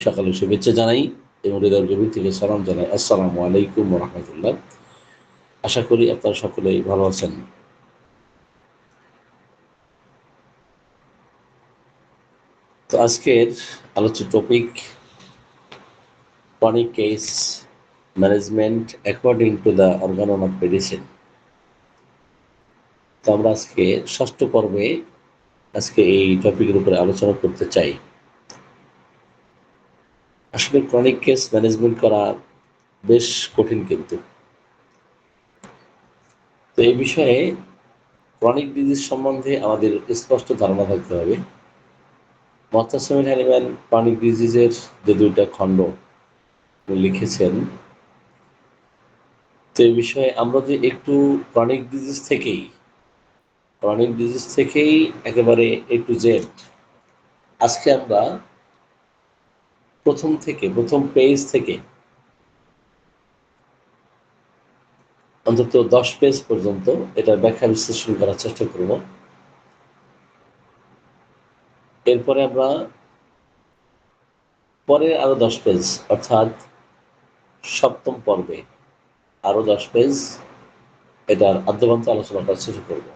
সকালে শুভেচ্ছা জানাই এবং হৃদয়ের গভীর থেকে সালাম জানাই। আসসালামু আলাইকুম ওয়া রাহমাতুল্লাহ। আশা করি আপনারা সকলেই ভালো আছেন। তো আজকের আলোচ্য topic chronic case management according to the organon of medicine। তো আমরা আজকে ষষ্ঠ পর্বে আজকে এই টপিকের উপরে আলোচনা করতে চাই। আসলে ক্রনিক কেস ম্যানেজমেন্ট করা বেশ কঠিন কিন্তু। তো এই বিষয়ে ক্রনিক ডিজিজ সম্বন্ধে আমাদের স্পষ্ট ধারণা থাকতে হবে। মোত্তাসিম হ্যানিম্যান ক্রনিক ডিজিজের যে ২ টা খণ্ড লিখেছেন, তো এই বিষয়ে আমরা যে একটু ক্রনিক ডিজিজ থেকেই একেবারে A to Z আজকে আমরা প্রথম পেজ থেকে অন্তত ১০ পেজ পর্যন্ত এটার ব্যাখ্যা বিশ্লেষণ করার চেষ্টা করব। এরপরে আমরা পরে আরো ১০ পেজ অর্থাৎ সপ্তম পর্বে আরো ১০ পেজ এটার আদ্যপান্ত আলোচনা করার চেষ্টা করব।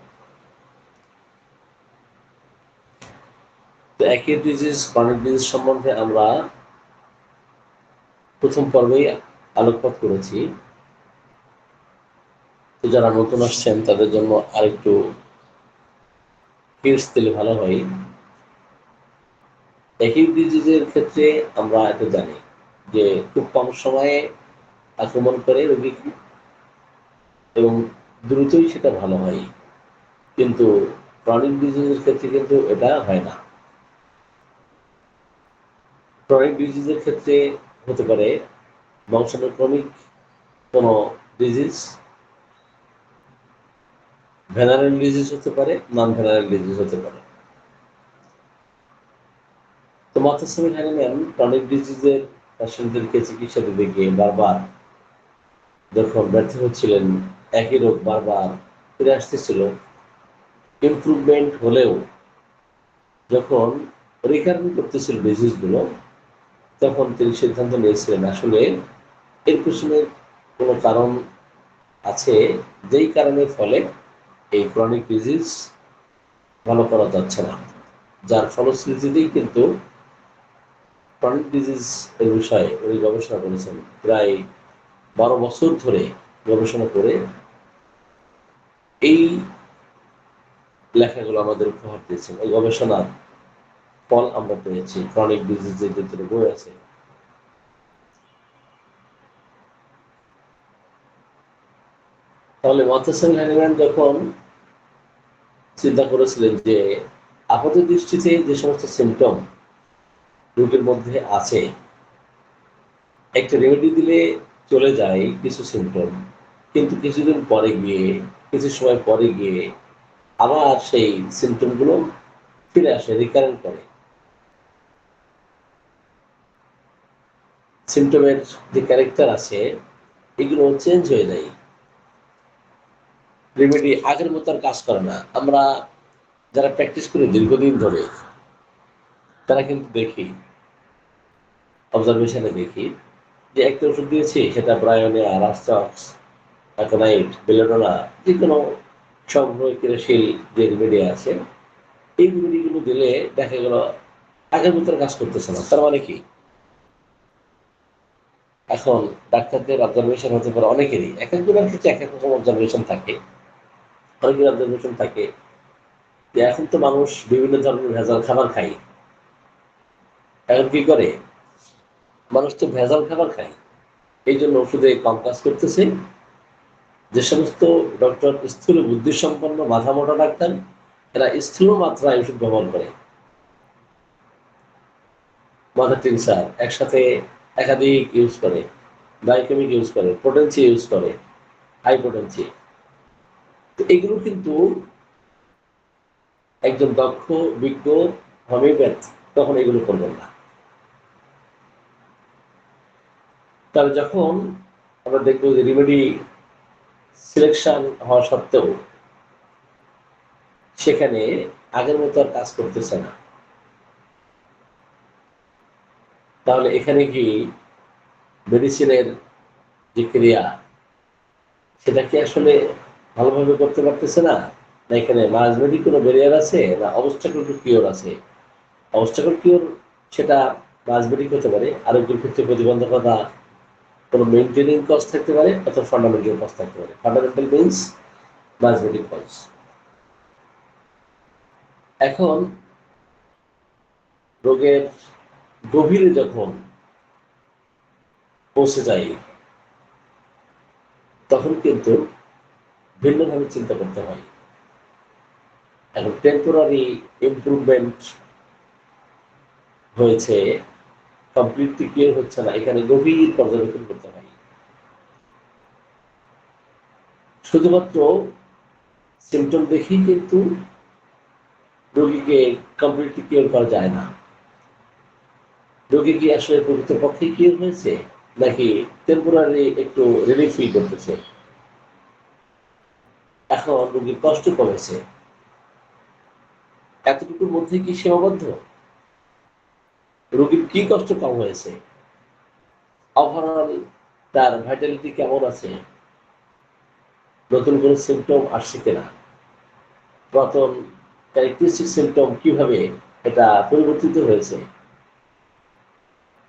তো অ্যাকিউট ডিজিজ, ক্রনিক ডিজিজ সম্বন্ধে আমরা প্রথম পর্বেই আলোকপাত করেছি। তো যারা নতুন আসছেন তাদের জন্য আরেকটু টিপস দিলে ভালো হয়। অ্যাকিউট ডিজিজের ক্ষেত্রে আমরা এটা জানি যে খুব কম সময়ে আক্রমণ করে রোগীকে এবং দ্রুতই সেটা ভালো হয়, কিন্তু ক্রনিক ডিজিজের ক্ষেত্রে কিন্তু এটা হয় না। ক্রনিক ডিজিজের ক্ষেত্রে হতে পারে বংশানুক্রমিক কোনো ডিজিজ, ভেনারেল ডিজিজ হতে পারে, নন ভেনারেল ডিজিজ হতে পারে। তো মোত্তাসিম হ্যানিম্যান ক্রনিক ডিজিজের পেশেন্টদেরকে চিকিৎসা দিতে গিয়ে বারবার যখন ব্যর্থ হচ্ছিলেন, একই রোগ বারবার ফিরে আসতেছিল, ইমপ্রুভমেন্ট হলেও যখন রিকারেন্ট করতেছিল ডিজিজগুলো, তখন তিনি সিদ্ধান্ত নিয়েছিলেন আসলে এর পিছনে কোনো কারণ আছে, যেই কারণের ফলে এই ক্রনিক ডিজিজ ভালো করা যাচ্ছে না, যার ফলশ্রুতিতেই কিন্তু ক্রনিক ডিজিজ এর বিষয়ে উনি গবেষণা করেছেন। প্রায় ১২ বছর ধরে গবেষণা করে এই লেখাগুলো আমাদের উপহার দিয়েছেন। এই গবেষণার ফল আমরা পেয়েছি ক্রনিক ডিজিজের যে বই আছে। তাহলে মোত্তাসিম হ্যানিম্যান যখন চিন্তা করেছিলেন যে আপাত দৃষ্টিতে যে সমস্ত সিমটম রোগের মধ্যে আছে, একটা রেমেডি দিলে চলে যায় কিছু সিমটম, কিন্তু কিছুদিন পরে গিয়ে, কিছু সময় পরে গিয়ে আবার সেই সিমটমগুলো ফিরে আসে, রিকারেন্ট করে। সিমটমের যে ক্যারেক্টার আছে এগুলো চেঞ্জ হয়ে যায়, রেমেডি আগের মতো আর কাজ করে না। আমরা যারা প্র্যাকটিস করি দীর্ঘদিন ধরে তারা কিন্তু দেখি, অবজারভেশনে দেখি যে একটা ওষুধ দিয়েছি, সেটা ব্রায়োনিয়া, রাস্টক্স, অ্যাকোনাইট, বেলেডোনা, যে কোনো সংগ্রহ ক্রিয়াশীল যে রেমেডি আছে, এই রেমেডিগুলো দিলে দেখা গেল আগের মতো কাজ করতেছে না। তার মানে কি, এখন ডাক্তারদের অবজারভেশন হতে পারে অনেকেরই, এক একজনের ক্ষেত্রে এক এক রকম অবজারভেশন থাকে। অনেকের অবজারভেশন থাকে যে এখন তো মানুষ বিভিন্ন ধরনের ভেজাল খাবার খায়। এখন কি করে, মানুষ তো ভেজাল খাবার খায়, এই জন্য ওষুধে কম কাজ করতেছে। যে সমস্ত ডক্টর স্থূল বুদ্ধিসম্পন্ন মাথা মোটা ডাক্তার, এরা স্থূল মাত্রায় ওষুধ ব্যবহার করে, মাথা টিনসার একসাথে একাধিক ইউজ করে, ডাইকেমিক ইউজ করে, পোটেন্সি ইউজ করে, হাই পোটেন্সি। তো এগুলো কিন্তু একজন দক্ষ বিজ্ঞ হোমিওপ্যাথ তখন এগুলো করবেন না। তবে যখন আমরা দেখবো যে রেমেডি সিলেকশন হওয়া সত্ত্বেও সেখানে আগের মতো আর কাজ করতেছে না, তাহলে এখানে কি মেডিসিনের যে ক্রিয়া সেটা কি আসলে ভালোভাবে করতে পারতেছে না, না এখানে মাঝমেডিক কোনো ব্যারিয়ার আছে, না অবস্টাকল টু কিওর আছে? অবস্টাকল কিওর সেটা মাঝমেডিক হতে পারে, আরোগ্যের ক্ষেত্রে প্রতিবন্ধকতা কোনো মেইনটেনিং কজ থাকতে পারে অথবা ফান্ডামেন্টাল কজ থাকতে পারে। ফান্ডামেন্টাল মিনস মাঝমেডিক কজ। এখন রোগের গভীরে যখন পৌঁছে যায় তখন কিন্তু ভিন্নভাবে চিন্তা করতে হয়। এখন টেম্পোরারি ইমপ্রুভমেন্ট হয়েছে, কমপ্লিটলি ক্লিয়ার হচ্ছে না, এখানে গভীর পর্যবেক্ষণ করতে হয়। শুধুমাত্র সিমটম দেখেই কিন্তু রোগীকে কমপ্লিটলি ক্লিয়ার করা যায় না। রোগী কি আসলে প্রকৃতপক্ষে ক্লিয়ার হয়েছে, নাকি টেম্পোরারি একটু রিলিফ ফিল করতেছে, এখন রোগীর কষ্ট কমেছে, এতটুকুর মধ্যে কি সীমাবদ্ধ? রোগীর কি কষ্ট কম হয়েছে, ওভারঅল তার ভাইটালিটি কেমন আছে, নতুন কোনো সিমটম আসছে কিনা, পুরাতন ক্যারেক্টারিস্টিক সিমটম কিভাবে এটা পরিবর্তিত হয়েছে,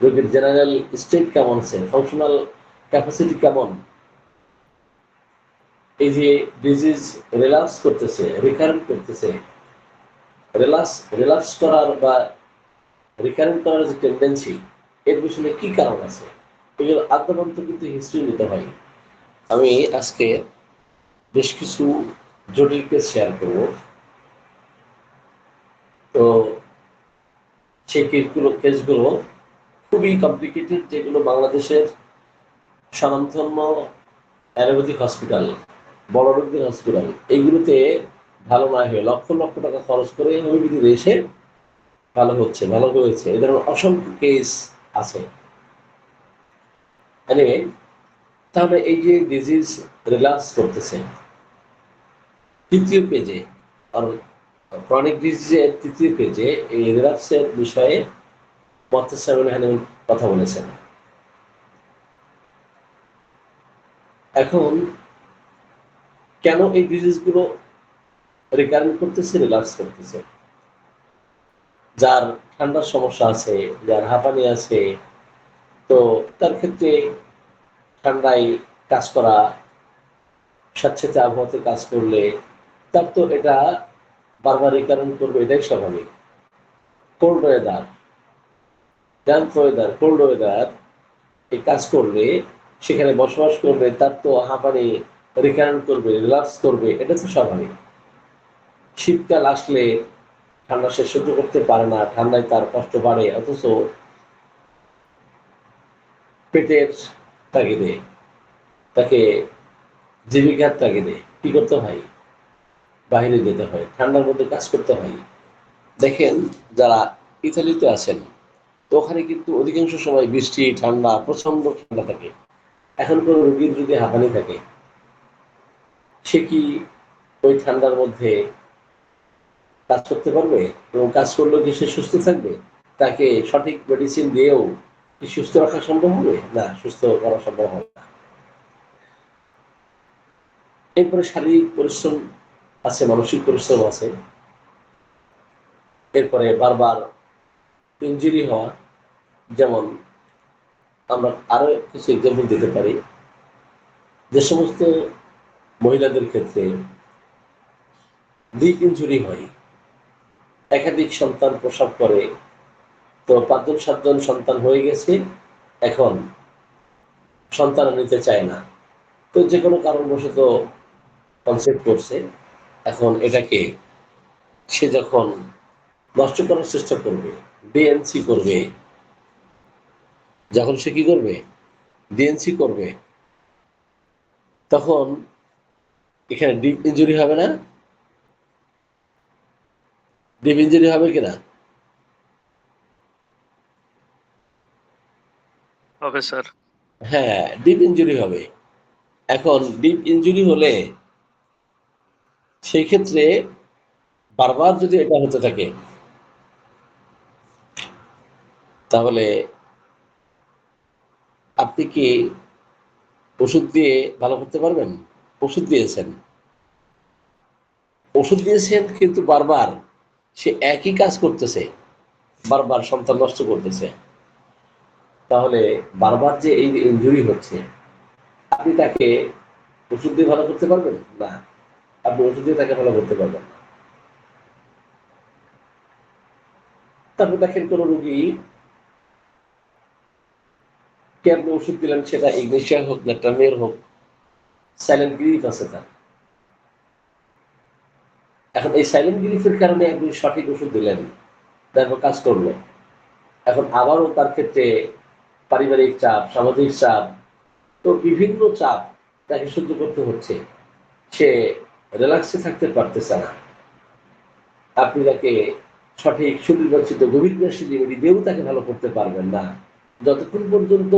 রোগীর জেনারেল স্টেট কেমন আছে, ফাংশনাল ক্যাপাসিটি কেমন, এই যে ডিজিজ রিল্যাপস করতেছে, রিকারেন্ট করতেছে, রিল্যাপস করার বা রিকারেন্ট করার যে টেন্ডেন্সি, এর পিছনে কি কারণ আছে, এগুলো আদ্যপান্ত কিন্তু হিস্ট্রি নিতে হয়। আমি আজকে বেশ কিছু জটিল কেস শেয়ার করব। তো সেই কেসগুলো খুবই কমপ্লিকেটেড, যেগুলো বাংলাদেশের স্বনামধন্য অ্যালোপ্যাথিক হসপিটাল, বড় রোগীর হসপিটাল, এইগুলোতে ভালো না হয়ে লক্ষ লক্ষ টাকা খরচ করে হোমিওপ্যাথিতে এসে ভালো হচ্ছে, ভালো হয়েছে, এ ধরনের অসংখ্য কেস আছে। তাহলে এই যে ডিজিজ রিল্যাপস করতেছে, তৃতীয় পেজে আর ক্রনিক ডিজিজের তৃতীয় পেজে এই রিল্যাপসের বিষয়ে কথা বলেছেন। এখন কেন এই ডিজিজগুলো রিকারেন্ট করতেছে, রিল্যাপস করতেছে? যার ঠান্ডার সমস্যা আছে, যার হাঁপানি আছে, তো তার ক্ষেত্রে ঠান্ডায় কাজ করা, স্যাঁতসেঁতে আবহাওয়াতে কাজ করলে তার তো এটা বারবার রিকারেন্ট করবে, এটাই স্বাভাবিক। Cold weather, damp weather, cold weather এই কাজ করলে, সেখানে বসবাস করবে, তার তো হাঁপানি রিকারেন্ট করবে, রিল্যাক্স করবে, এটা তো স্বাভাবিক। শীতকাল আসলে ঠান্ডা সে সহ্য করতে পারে না, ঠান্ডায় তার কষ্ট বাড়ে, অথচ পেটের তাগিদে তাকে জীবিকার তাগিদে কি করতে হয়, বাইরে যেতে হয়, ঠান্ডার মধ্যে কাজ করতে হয়। দেখেন, যারা ইতালিতে আছেন, তো ওখানে কিন্তু অধিকাংশ সময় বৃষ্টি, ঠান্ডা, প্রচন্ড ঠান্ডা থাকে। এখন কোনো রোগীর যদি হাঁপানি থাকে, সে কি ওই ঠান্ডার মধ্যে কাজ করতে পারবে? এবং কাজ করলেও কি সে সুস্থ থাকবে? তাকে সঠিক মেডিসিন দিয়েও কি সুস্থ রাখা সম্ভব হবে? না, সুস্থ করা সম্ভব হবে না। এরপরে শারীরিক পরিশ্রম আছে, মানসিক পরিশ্রম আছে, এরপরে বারবার ইঞ্জুরি হওয়া। যেমন আমরা আরো কিছু এক্সাম্পল দিতে পারি, যে সমস্ত মহিলাদের ক্ষেত্রে ডিপ ইঞ্জুরি হয়, একাধিক সন্তান প্রসব করে, তো ৫ জন ৭ জন সন্তান হয়ে গেছে, এখন সন্তান নিতে চায় না, তো যে কোনো কারণবশত কনসেপ্ট করছে, এখন এটাকে সে যখন নষ্ট করার চেষ্টা করবে, ডিএনসি করবে, যখন সে কি করবে, ডিএনসি করবে, তখন এখানে ডিপ ইঞ্জুরি হবে না? ডিপ ইঞ্জুরি হবে কিনা? হবে স্যার। হ্যাঁ, ডিপ ইঞ্জুরি হবে। এখন ডিপ ইঞ্জুরি হলে সেই ক্ষেত্রে বারবার যদি এটা হতে থাকে, তাহলে আপনি কি ওষুধ দিয়ে ভালো করতে পারবেন? ওষুধ দিয়েছেন। ওষুধ দিয়েছেন কিন্তু বারবার সে একই কাজ করতেছে। বারবার সন্তান নষ্ট করতেছে। তাহলে বারবার যে এই যে ইনজুরি হচ্ছে, আপনি তাকে ওষুধ দিয়ে ভালো করতে পারবেন? না। আপনি ওষুধ দিয়ে তাকে ভালো করতে পারবেন না। তারপর দেখেন কোন রোগী কে আপনি ওষুধ দিলেন, সেটা ইগনেশিয়া হোক, ন্যাট্রামিয়ার হোক, সাইলেন্ট গ্রিপ আছে তার। এখন এই সাইলেন্ট গ্রিফের কারণে আপনি সঠিক ওষুধ দিলেন, তারপর কাজ করলো। এখন আবারও তার ক্ষেত্রে পারিবারিক চাপ, সামাজিক চাপ, তো বিভিন্ন চাপ তাকে সহ্য করতে হচ্ছে। সে রিল্যাক্সে থাকতে পারতেছে না। আপনি তাকে সঠিক সুনির্বাচিত গভীর রেমেডি দিয়েও তাকে ভালো করতে পারবেন না, যতক্ষণ পর্যন্ত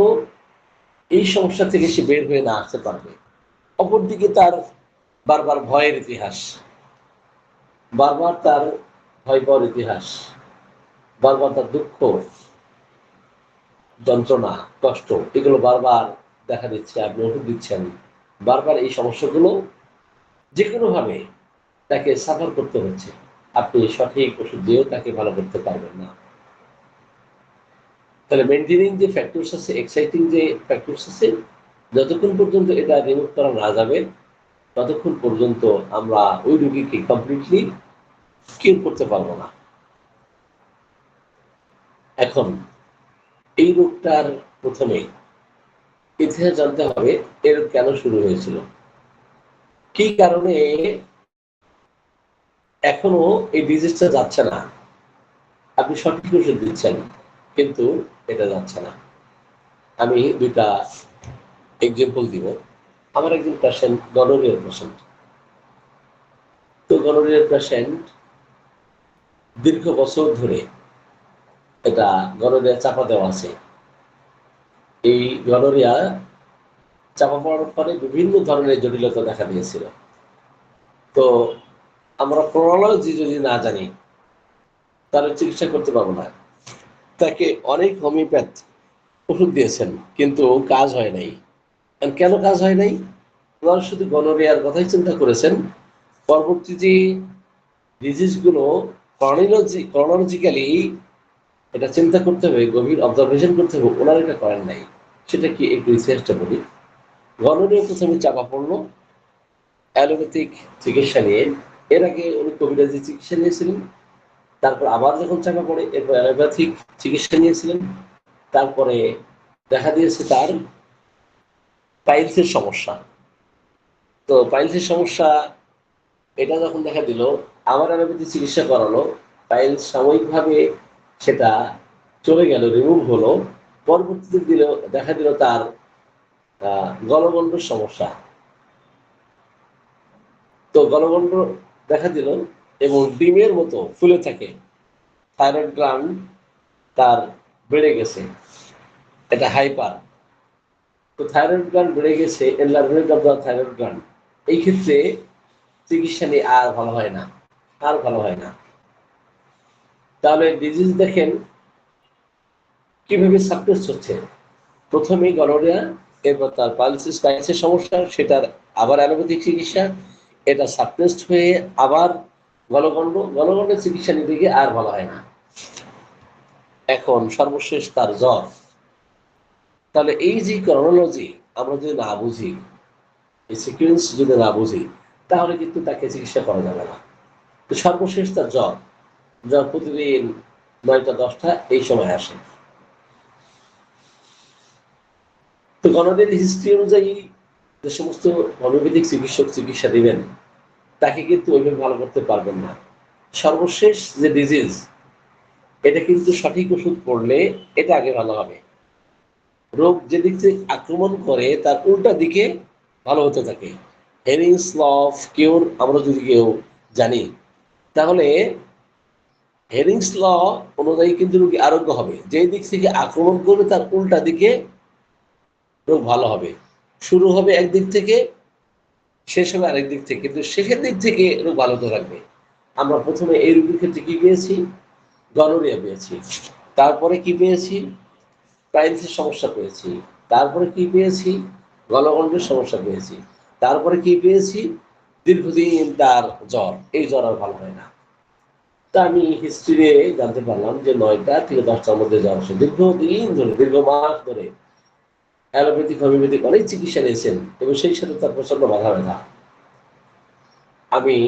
এই সমস্যা থেকে সে বের হয়ে না আসতে পারবে। অপরদিকে তার বারবার ভয়ের ইতিহাস, বারবার তার ভয় পাওয়ার ইতিহাস, বারবার তার দুঃখ, যন্ত্রণা, কষ্ট, এগুলো বারবার দেখা দিচ্ছে। আপনি ওষুধ দিচ্ছেন, বারবার এই সমস্যাগুলো যে কোনোভাবে তাকে সাফার করতে হচ্ছে। আপনি সঠিক ওষুধ দিয়েও তাকে ভালো করতে পারবেন না। তাহলে মেইনটেইনিং যে ফ্যাক্টরস আছে, এক্সাইটিং যে ফ্যাক্টরস আছে, যতক্ষণ পর্যন্ত এটা রিমুভ করা না যাবে, ততক্ষণ পর্যন্ত আমরা ওই রোগীকে কমপ্লিটলি কিউর করতে পারবো না। এখন এই রোগটার প্রথমে ইতিহাস জানতে হবে, এর কেন শুরু হয়েছিল, কি কারণে এখনো এই ডিজিজটা যাচ্ছে না। আপনি সঠিক ওষুধ দিচ্ছেন কিন্তু এটা যাচ্ছে না। আমি দুইটা এক্সাম্পল দিব। আমার একজন পেশেন্ট, গনোরিয়ার পেশেন্ট। তো গনোরিয়ার পেশেন্ট দীর্ঘ বছর ধরে এটা গনোরিয়া চাপা দেওয়া আছে। এই গনোরিয়া চাপা পড়ার ফলে বিভিন্ন ধরনের জটিলতা দেখা দিয়েছিল। তো আমরা ক্রোনোলজি যদি না জানি, তাহলে চিকিৎসা করতে পারবো না। তাকে অনেক হোমিওপ্যাথ ওষুধ দিয়েছেন কিন্তু কাজ হয় নাই। কেন কাজ হয় নাই? ওনারা শুধু গনোরিয়ার কথাই চিন্তা করেছেন। পরবর্তী যে ডিজিজগুলো ক্রনোলজিক্যালি এটা চিন্তা করতে হবে, গভীর অবজারভেশন করতে হবে, ওনারা এটা করেন নাই। সেটা কি একটু রিসার্চটা বলি। গনোরিয়া প্রথমে চাপা পড়লো অ্যালোপ্যাথিক চিকিৎসা নিয়ে। এর আগে উনি কবিরাজি চিকিৎসা নিয়েছিলেন। তারপর আবার যখন চাপা পড়ে, এরপর অ্যালোপ্যাথিক চিকিৎসা নিয়েছিলেন। তারপরে দেখা দিয়েছে তার পাইলসের সমস্যা। তো পাইলসের সমস্যা এটা যখন দেখা দিল, আমার অ্যালোপ্যাথি চিকিৎসা করালো, পাইলস সাময়িকভাবে সেটা চলে গেল, রিমুভ হলো। পরবর্তীতে দেখা দিল তার গলগণ্ডর সমস্যা। তো গলগণ্ড দেখা দিল এবং ডিমের মতো ফুলে থাকে। থাইরয়েড গ্ল্যান্ড তার বেড়ে গেছে, এটা হাইপার। তো থাইরয়েড গ্ল্যান্ড বেড়ে গেছে, enlargement of the thyroid gland. এই ক্ষেত্রে চিকিৎসা নিয়ে আর ভালো হয় না, আর ভালো হয় না। তাহলে ডিজিজ দেখেন কিভাবে সাকসেস হচ্ছে। প্রথমেই গনোরিয়া, এরপর তার পাইলসের সমস্যা, সেটার আবার অ্যালোপ্যাথিক চিকিৎসা, এটা সাকসেস হয়ে আবার গলগণ্ডের চিকিৎসা নিতে গিয়ে আর ভালো হয় না। এখন সর্বশেষ তার জ্বর। তাহলে এই যে ক্রনোলজি আমরা যদি না বুঝি, এই সিকুয়েন্স যদি না বুঝি, তাহলে কিন্তু তাকে চিকিৎসা করা যাবে না। তো সর্বশেষ তার জ্বর। জ্বর প্রতিদিন 9টা-10টা এই সময় আসে। তো গণদের হিস্ট্রি অনুযায়ী যে সমস্ত হোমিওপ্যাথিক চিকিৎসক চিকিৎসা দিবেন, তাকে কিন্তু ওইভাবে ভালো করতে পারবেন না। সর্বশেষ যে ডিজিজ, এটা কিন্তু সঠিক ওষুধ পড়লে এটা আগে ভালো হবে। রোগ যেদিক থেকে আক্রমণ করে তার উল্টা দিকে ভালো হতে থাকে। হেরিংস ল অফ কিউর আমরা যদি কেউ জানি, তাহলে হেরিংস ল অনুযায়ী কিন্তু রোগী আরোগ্য হবে। যেই দিক থেকে আক্রমণ করবে তার উল্টা দিকে রোগ ভালো হবে। শুরু হবে একদিক থেকে, শেষ হবে আরেক দিক থেকে, কিন্তু শেষের দিক থেকে রোগ ভালো হতে থাকবে। আমরা প্রথমে এই রোগীর ক্ষেত্রে কি পেয়েছি? গনোরিয়া পেয়েছি। তারপরে কি পেয়েছি? পাইলসের সমস্যা পেয়েছি। তারপরে কি পেয়েছি, গলগণ্ডের সমস্যা পেয়েছি, তারপরে কি পেয়েছি, দীর্ঘদিন তার জ্বর, এই জ্বর আর ভালো হয় না। তা আমি হিস্ট্রি জানতে পারলাম যে 9টা থেকে 10টার মধ্যে জ্বর আসে। দীর্ঘদিন ধরে, দীর্ঘ মাস ধরে অ্যালোপ্যাথিক হোমিওপ্যাথিক অনেক চিকিৎসা নিয়েছেন এবং সেই সাথে তার প্রচন্ড মাথা ব্যথা। আমি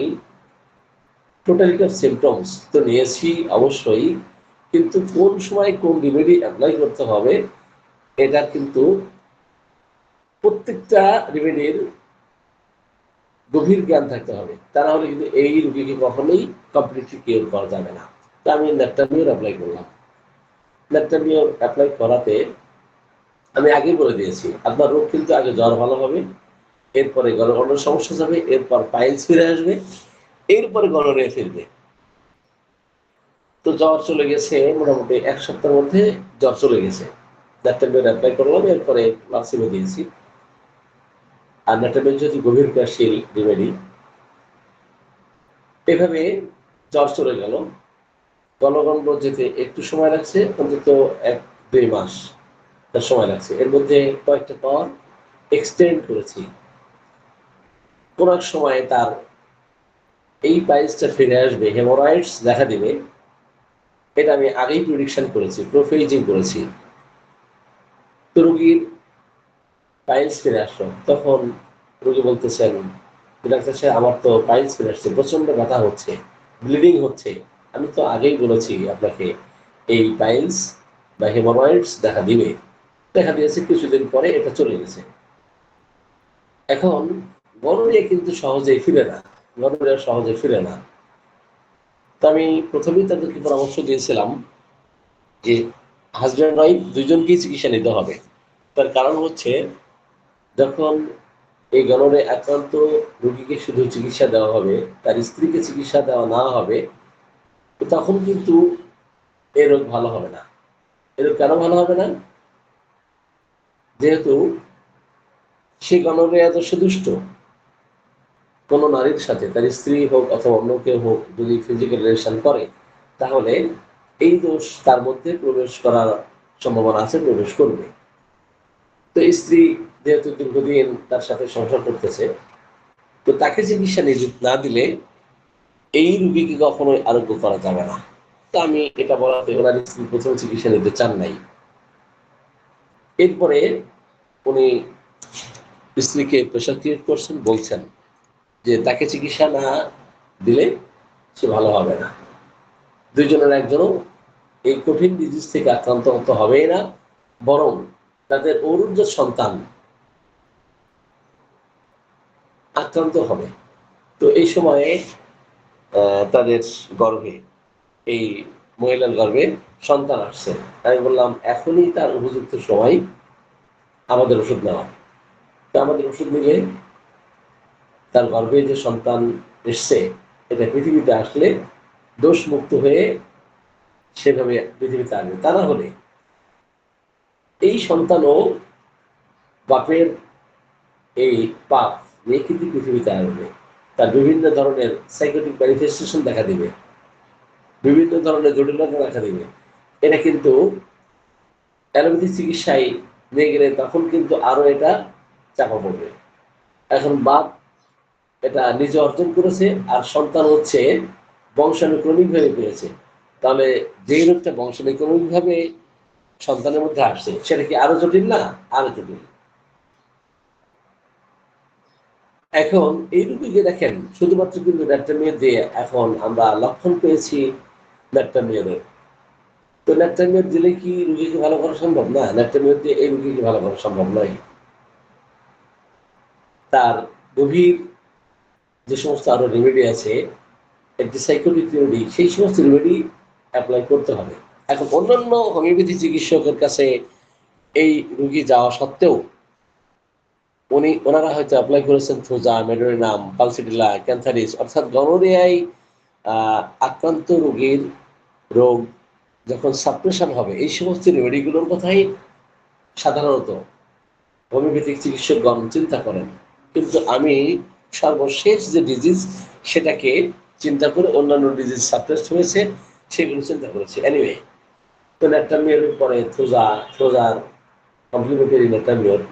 টোটালিটি অফ সিমটমস তো নিয়েছি অবশ্যই, কিন্তু কোন সময় কোন রিমেডি অ্যাপ্লাই করতে হবে এটার কিন্তু প্রত্যেকটা রিমেডির গভীর জ্ঞান থাকতে হবে, তা না হলে কিন্তু এই রোগীকে কখনোই কমপ্লিটলি কিওর করা যাবে না। তা আমি ন্যাপটামিওর অ্যাপ্লাই করলাম। ন্যাপটামিওর অ্যাপ্লাই করাতে আমি আগেই বলে দিয়েছি আপনার রোগ কিন্তু আগে জ্বর ভালো হবে, এরপরে গলগণ্ডের সমস্যা যাবে, এরপর পাইলস ফিরে আসবে, এরপরে গলরে ফিরবে। তো জ্বর চলে গেছে মোটামুটি 1 সপ্তাহের মধ্যে, জ্বর চলে গেছে। ন্যাপটামিওর অ্যাপ্লাই করলাম, এরপরে প্লাসিবো দিয়েছি। আর ন্যাপটামিওর যেহেতু গভীর ক্রিয়াশীল রিমেডি, এভাবে জ্বর চলে গেল। গলগণ্ড যেতে একটু সময় লাগছে, অন্তত 1-2 মাস তার সময় লাগছে। এর মধ্যে কয়েকটা পাওয়ার এক্সটেন্ড করেছি। কোন এক সময় তার এই পাইলসটা ফিরে আসবে, হেমোরয়েডস দেখা দিবে, এটা আমি আগেই প্রেডিকশন করেছি, প্রোফেজিং করেছি। তো রোগীর পাইলস ফিরে আসলো, তখন রোগী বলতেছেন, ডাক্তার সাহেব আমার তো পাইলস ফিরে আসছে, প্রচন্ড ব্যথা হচ্ছে, ব্লিডিং হচ্ছে। আমি তো আগেই বলেছি আপনাকে এই পাইলস বা হেমোরয়েডস দেখা দিবে, দেখা দিয়েছে, কিছুদিন পরে এটা চলে গেছে। এখন গনোরিয়া কিন্তু সহজেই ফিরে না, গনোরিয়া সহজে ফিরে না। তো আমি প্রথমেই তাদেরকে পরামর্শ দিয়েছিলাম যে হাজব্যান্ড ওয়াইফ দুজনকেই চিকিৎসা নিতে হবে। তার কারণ হচ্ছে, যখন এই গণরে আক্রান্ত রোগীকে শুধু চিকিৎসা দেওয়া হবে, তার স্ত্রীকে চিকিৎসা দেওয়া না হবে, তখন কিন্তু এ রোগ ভালো হবে না। এ রোগ কেন ভালো হবে না? যেহেতু সে গণরে এত সুদুষ্ট, কোনো নারীর সাথে, তার স্ত্রী হোক অথবা অন্য কেউ হোক, যদি ফিজিক্যাল রিলেশন করে, তাহলে এই দোষ তার মধ্যে প্রবেশ করার সম্ভাবনা আছে, প্রবেশ করবে। তো স্ত্রী যেহেতু দীর্ঘদিন তার সাথে সংসার করতেছে, তো তাকে চিকিৎসা না দিলে এই রোগীকে কখনোই আরোগ্য করা যাবে না। তো আমি এটা বলাতে ওনার স্ত্রী প্রথম চিকিৎসা নিতে চান নাই। এরপরে উনি স্ত্রীকে প্রেশার ক্রিয়েট করছেন, বলছেন যে তাকে চিকিৎসা না দিলে সে ভালো হবে না। দুইজনের একজনও এই কঠিন ডিজিজ থেকে আক্রান্ত হতে হবেই না, বরং তাদের অরুণ সন্তান আক্রান্ত হবে। তো এই সময়ে তাদের গর্ভে, এই মহিলার গর্ভে সন্তান আসছে। আমি বললাম এখনই তার উপযুক্ত সময় আমাদের ওষুধ নেওয়া। তো আমাদের ওষুধ নিলে তার গর্ভে যে সন্তান এসছে, এটা পৃথিবীতে আসলে দোষ মুক্ত হয়ে সেভাবে পৃথিবীতে আসবে। তা না হলে এই সন্তানও বাপের এই পাপ নিয়ে কিন্তু পৃথিবীতে আসবে। তার বিভিন্ন ধরনের সাইকোটিক ম্যানিফেস্টেশন দেখা দিবে, বিভিন্ন ধরনের জটিলতা দেখা দিবে। এটা কিন্তু অ্যালোপ্যাথিক চিকিৎসায় নিয়ে গেলে তখন কিন্তু আরো এটা চাপা পড়বে। এখন বাপ এটা নিজে অর্জন করেছে, আর সন্তান হচ্ছে বংশানুক্রমিক ভাবে পেয়েছে। তাহলে যেই রোগটা বংশানুক্রমিক ভাবে সন্তানের মধ্যে আসছে, সেটা কি আরো জটিল না? আরো জটিল। এখন এই রোগীকে দেখেন, শুধুমাত্র কিন্তু ন্যাট্রামিয়ার দিয়ে এখন আমরা লক্ষণ পেয়েছি ন্যাট্রামিয়ারের। তো ন্যাট্রামিয়ার দিলে কি রোগীকে ভালো করা সম্ভব? না, ন্যাট্রামিয়ার দিয়ে এই রোগীকে ভালো করা সম্ভব নয়। তার গভীর যে সমস্ত আরো রেমেডি আছে, অ্যান্টিসাইকোটিক রেমেডি, সেই সমস্ত রেমেডি অ্যাপ্লাই করতে হবে। এখন অন্যান্য হোমিওপ্যাথি চিকিৎসকের কাছে এই রোগী যাওয়া সত্ত্বেও ওনারা হয়তো অ্যাপ্লাই করেছেন থোজা, মেডোরিনাম, পালসিডিলা, ক্যান্থারিস, অর্থাৎ গনোরিয়ায় আক্রান্ত রোগীর রোগ যখন সাপ্রেশন হবে, এই সমস্ত রেমেডিগুলোর কথাই সাধারণত হোমিওপ্যাথিক চিকিৎসকগণ চিন্তা করেন। কিন্তু আমি সর্বশেষ যে ডিজিজ, সেটাকে চিন্তা করে অন্যান্য ডিজিজ সাপ্রেস হয়েছে সেগুলো চিন্তা করেছি। এনিওয়ে, তো ন্যাট্রামিয়ারের পরে থোজার কমপ্লিমেন্টারি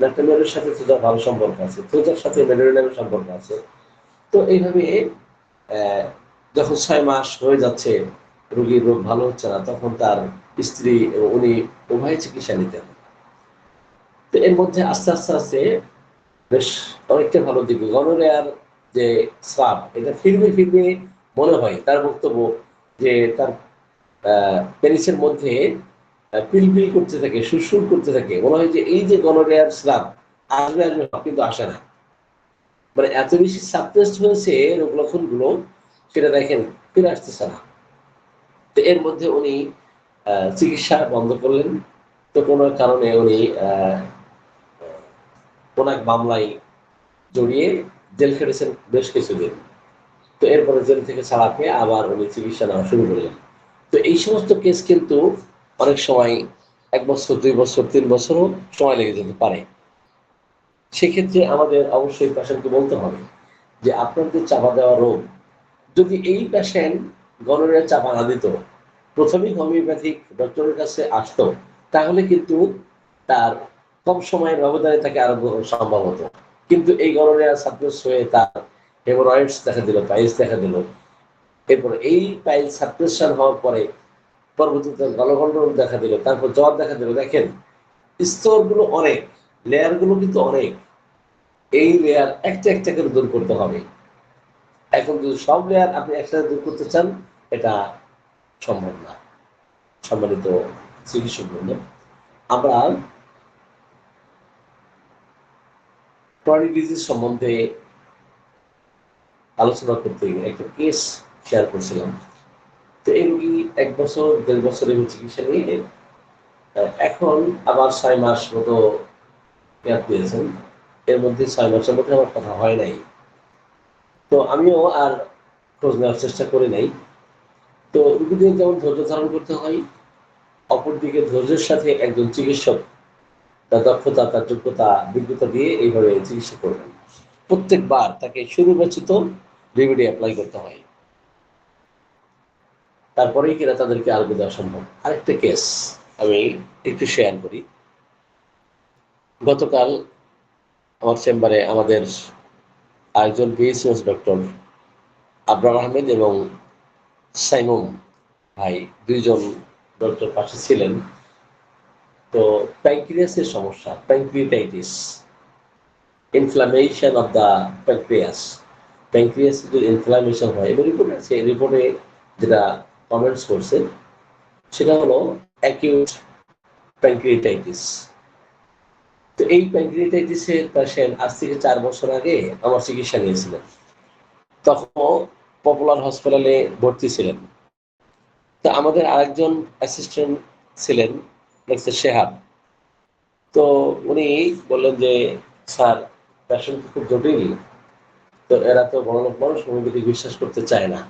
ন্যাটামিওরের সাথে সোজার ভালো সম্পর্ক আছে, সোজার সাথে মেডোরিনামের সম্পর্ক আছে। তো এইভাবে যখন 6 মাস হয়ে যাচ্ছে, রোগীর রোগ ভালো হচ্ছে না, তখন তার স্ত্রী এবং উনি উভয় চিকিৎসা নিতেন। তো এর মধ্যে আস্তে আস্তে আস্তে বেশ অনেকটা ভালো দিকে গনোরিয়ার যে স্রাব, এটা ফিরবে ফিরবে মনে হয়। তার বক্তব্য যে তার পেনিসের মধ্যে পিলপিল করতে থাকে, সুরসুর করতে থাকে, মনে হয় যে এই যে গনোরিয়ার স্রাব আসবে আসবে, কিন্তু আসে না। মানে এত বেশি সাপ্রেসড হয়েছে রোগ লক্ষণ গুলো, সেটা দেখেন ফিরে আসতেছে না। তো এর মধ্যে উনি চিকিৎসা বন্ধ করলেন। তো কোনো কারণে উনি কোন এক মামলায় জড়িয়ে জেল খেটেছেন বেশ কিছুদিন। তো এরপরে জেল থেকে ছাড়া পেয়ে আবার উনি চিকিৎসা নেওয়া শুরু করলেন। তো এই সমস্ত কেস কিন্তু অনেক সময় 1 বছর, 2 বছর, 3 বছরও সময় লেগে যেতে পারে। সেক্ষেত্রে আমাদের অবশ্যই পেশেন্টকে বলতে হবে যে আপনার যে চাপা দেওয়া রোগ, যদি এই পেশেন্ট গনোরিয়া চাপা না দিত, প্রথমেই হোমিওপ্যাথিক ডক্টরের কাছে আসতো, তাহলে কিন্তু তার কম সময়ের ব্যবধানে তাকে আরোগ্য সম্ভব হতো। কিন্তু এই গনোরিয়া সাপ্রেস হয়ে তার হেমোরয়েডস দেখা দিল, পাইলস দেখা দিল। এরপরে এই পাইল সাপ্রেশন হওয়ার পরে পরবর্তীতে গলগন্ডল দেখা দিল, তারপর জ্বর দেখা দিল। দেখেন স্তরগুলো অনেক, লেয়ার গুলো কিন্তু অনেক। এই লেয়ার একটা একটা করে দূর করতে হবে। এখন যদি সব লেয়ার আপনি একসাথে দূর করতে চান, এটা সম্ভব না। সম্মানিত চিকিৎসক বৃন্দ, আমরা ক্রনিক ডিজিজ সম্বন্ধে আলোচনা করতে গিয়ে একটা কেস শেয়ার করছিলাম। তো এই রোগী 1 বছর 1.5 বছর এই চিকিৎসা নিয়ে এখন আবার 6 মাস মতো গ্যাপ দিয়েছেন। এর মধ্যে 6 মাসের মধ্যে আমার কথা হয় নাই। তো আমিও আর খোঁজ নেওয়ার চেষ্টা করি নাই। তো রোগীদের যেমন ধৈর্য ধারণ করতে হয়, অপরদিকে ধৈর্যের সাথে একজন চিকিৎসক তার দক্ষতা, তার যোগ্যতা, বিজ্ঞতা দিয়ে এইভাবে চিকিৎসা করবেন। প্রত্যেকবার তাকে সুনির্বাচিত রেমেডি এপ্লাই করতে হয়, তারপরেই কিনা তাদেরকে আরোগ্য দেওয়া সম্ভব। আরেকটা কেস আমি একটু শেয়ার করি। গতকাল আমার চেম্বারে আমাদের আরেকজন বিএসএস ডক্টর আবরার আহমেদ এবং সাইমুম ভাই, দুইজন ডক্টর পাশে ছিলেন। তো প্যানক্রিয়াসের সমস্যা, pancreatitis, inflammation of the pancreas, pancreas যদি ইনফ্লামেশন হয়, এবং রিপোর্ট আছে, রিপোর্টে যেটা কমেন্টস করছে সেটা হলো অ্যাকিউট প্যানক্রিয়াটাইটিস। তো এই প্যানক্রিয়াটাইটিসের পেশেন্ট আজ থেকে 4 বছর আগে আমার চিকিৎসা নিয়েছিলেন। তখন পপুলার হসপিটালে ভর্তি ছিলেন। তো আমাদের আরেকজন অ্যাসিস্ট্যান্ট ছিলেন, ডাক্তার শেহাব। তো উনি বললেন যে স্যার, পেশেন্ট খুব জটিল, তো এরা তো বড় লোক মানুষ, হোমিওপ্যাথি বিশ্বাস করতে চায় না।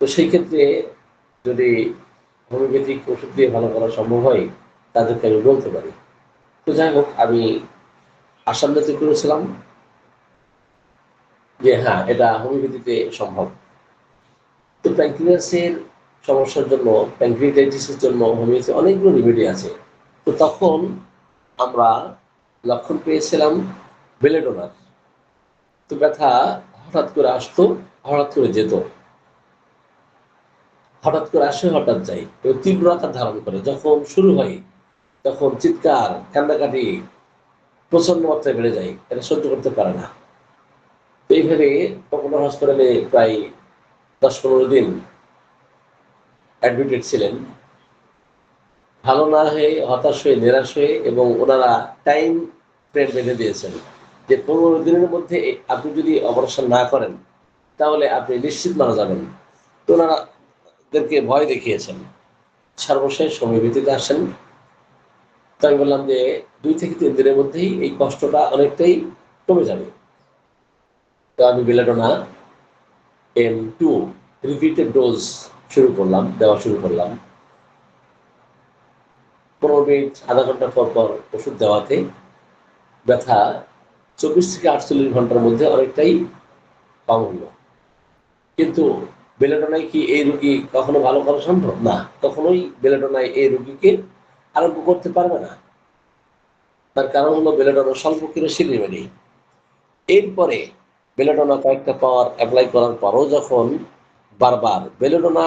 তো সেই ক্ষেত্রে যদি হোমিওপ্যাথিক ওষুধ দিয়ে ভালো করা সম্ভব হয়, তাদেরকে আমি বলতে পারি। তো যাই হোক, আমি আশান্বিত করেছিলাম যে হ্যাঁ, এটা হোমিওপ্যাথিতে সম্ভব। তো প্যানক্রিয়াসের সমস্যার জন্য, প্যানক্রিয়াটাইটিসের জন্য হোমিওপ্যাথি অনেকগুলো রেমেডি আছে। তো তখন আমরা লক্ষণ পেয়েছিলাম বেলেডোনার। তো ব্যথা হঠাৎ করে আসতো, হঠাৎ করে যেত, হঠাৎ করে আসে, হঠাৎ যায়, এবং তীব্র আকার ধারণ করে। যখন শুরু হয় তখন চিৎকার, কান্নাকাটি প্রচন্ড মাত্রায় বেড়ে যায়, এটা সহ্য করতে পারে না। এইভাবে পপুলার হসপিটালে প্রায় 10-15 দিন অ্যাডমিটেড ছিলেন। ভালো না হয়ে, হতাশ হয়ে, নিরাশ হয়ে, এবং ওনারা টাইম ফ্রেম বেঁধে দিয়েছেন যে 15 দিনের মধ্যে আপনি যদি অপারেশন না করেন তাহলে আপনি নিশ্চিত মারা যাবেন। তো ওনারাদেরকে ভয় দেখিয়েছেন। সর্বশেষ হোমিওপ্যাথিতে আসেন। তো আমি বললাম যে 2 থেকে 3 দিনের মধ্যেই এই কষ্টটা অনেকটাই কমে যাবে। তো আমি বেলাডোনা M2 রিপিটেড ডোজ শুরু করলাম, দেওয়া শুরু করলাম। 15 মিনিট, আধা ঘন্টা পর পর ওষুধ দেওয়াতে ব্যথা 24 থেকে 48 ঘন্টার মধ্যে অনেকটাই কম হলো। কিন্তু বেলেডোনায় কি এই রোগী কখনো ভালো করা সম্ভব? না, কখনোই বেলেডোনায় এই রোগীকে আরোগ্য করতে পারবে না। তার কারণ হলো বেলেডোনা স্বল্প কিরোসিন রেমেডি। এরপরে বেলেডোনা কয়েকটা পাওয়ার অ্যাপ্লাই করার পরও যখন বারবার বেলেডোনা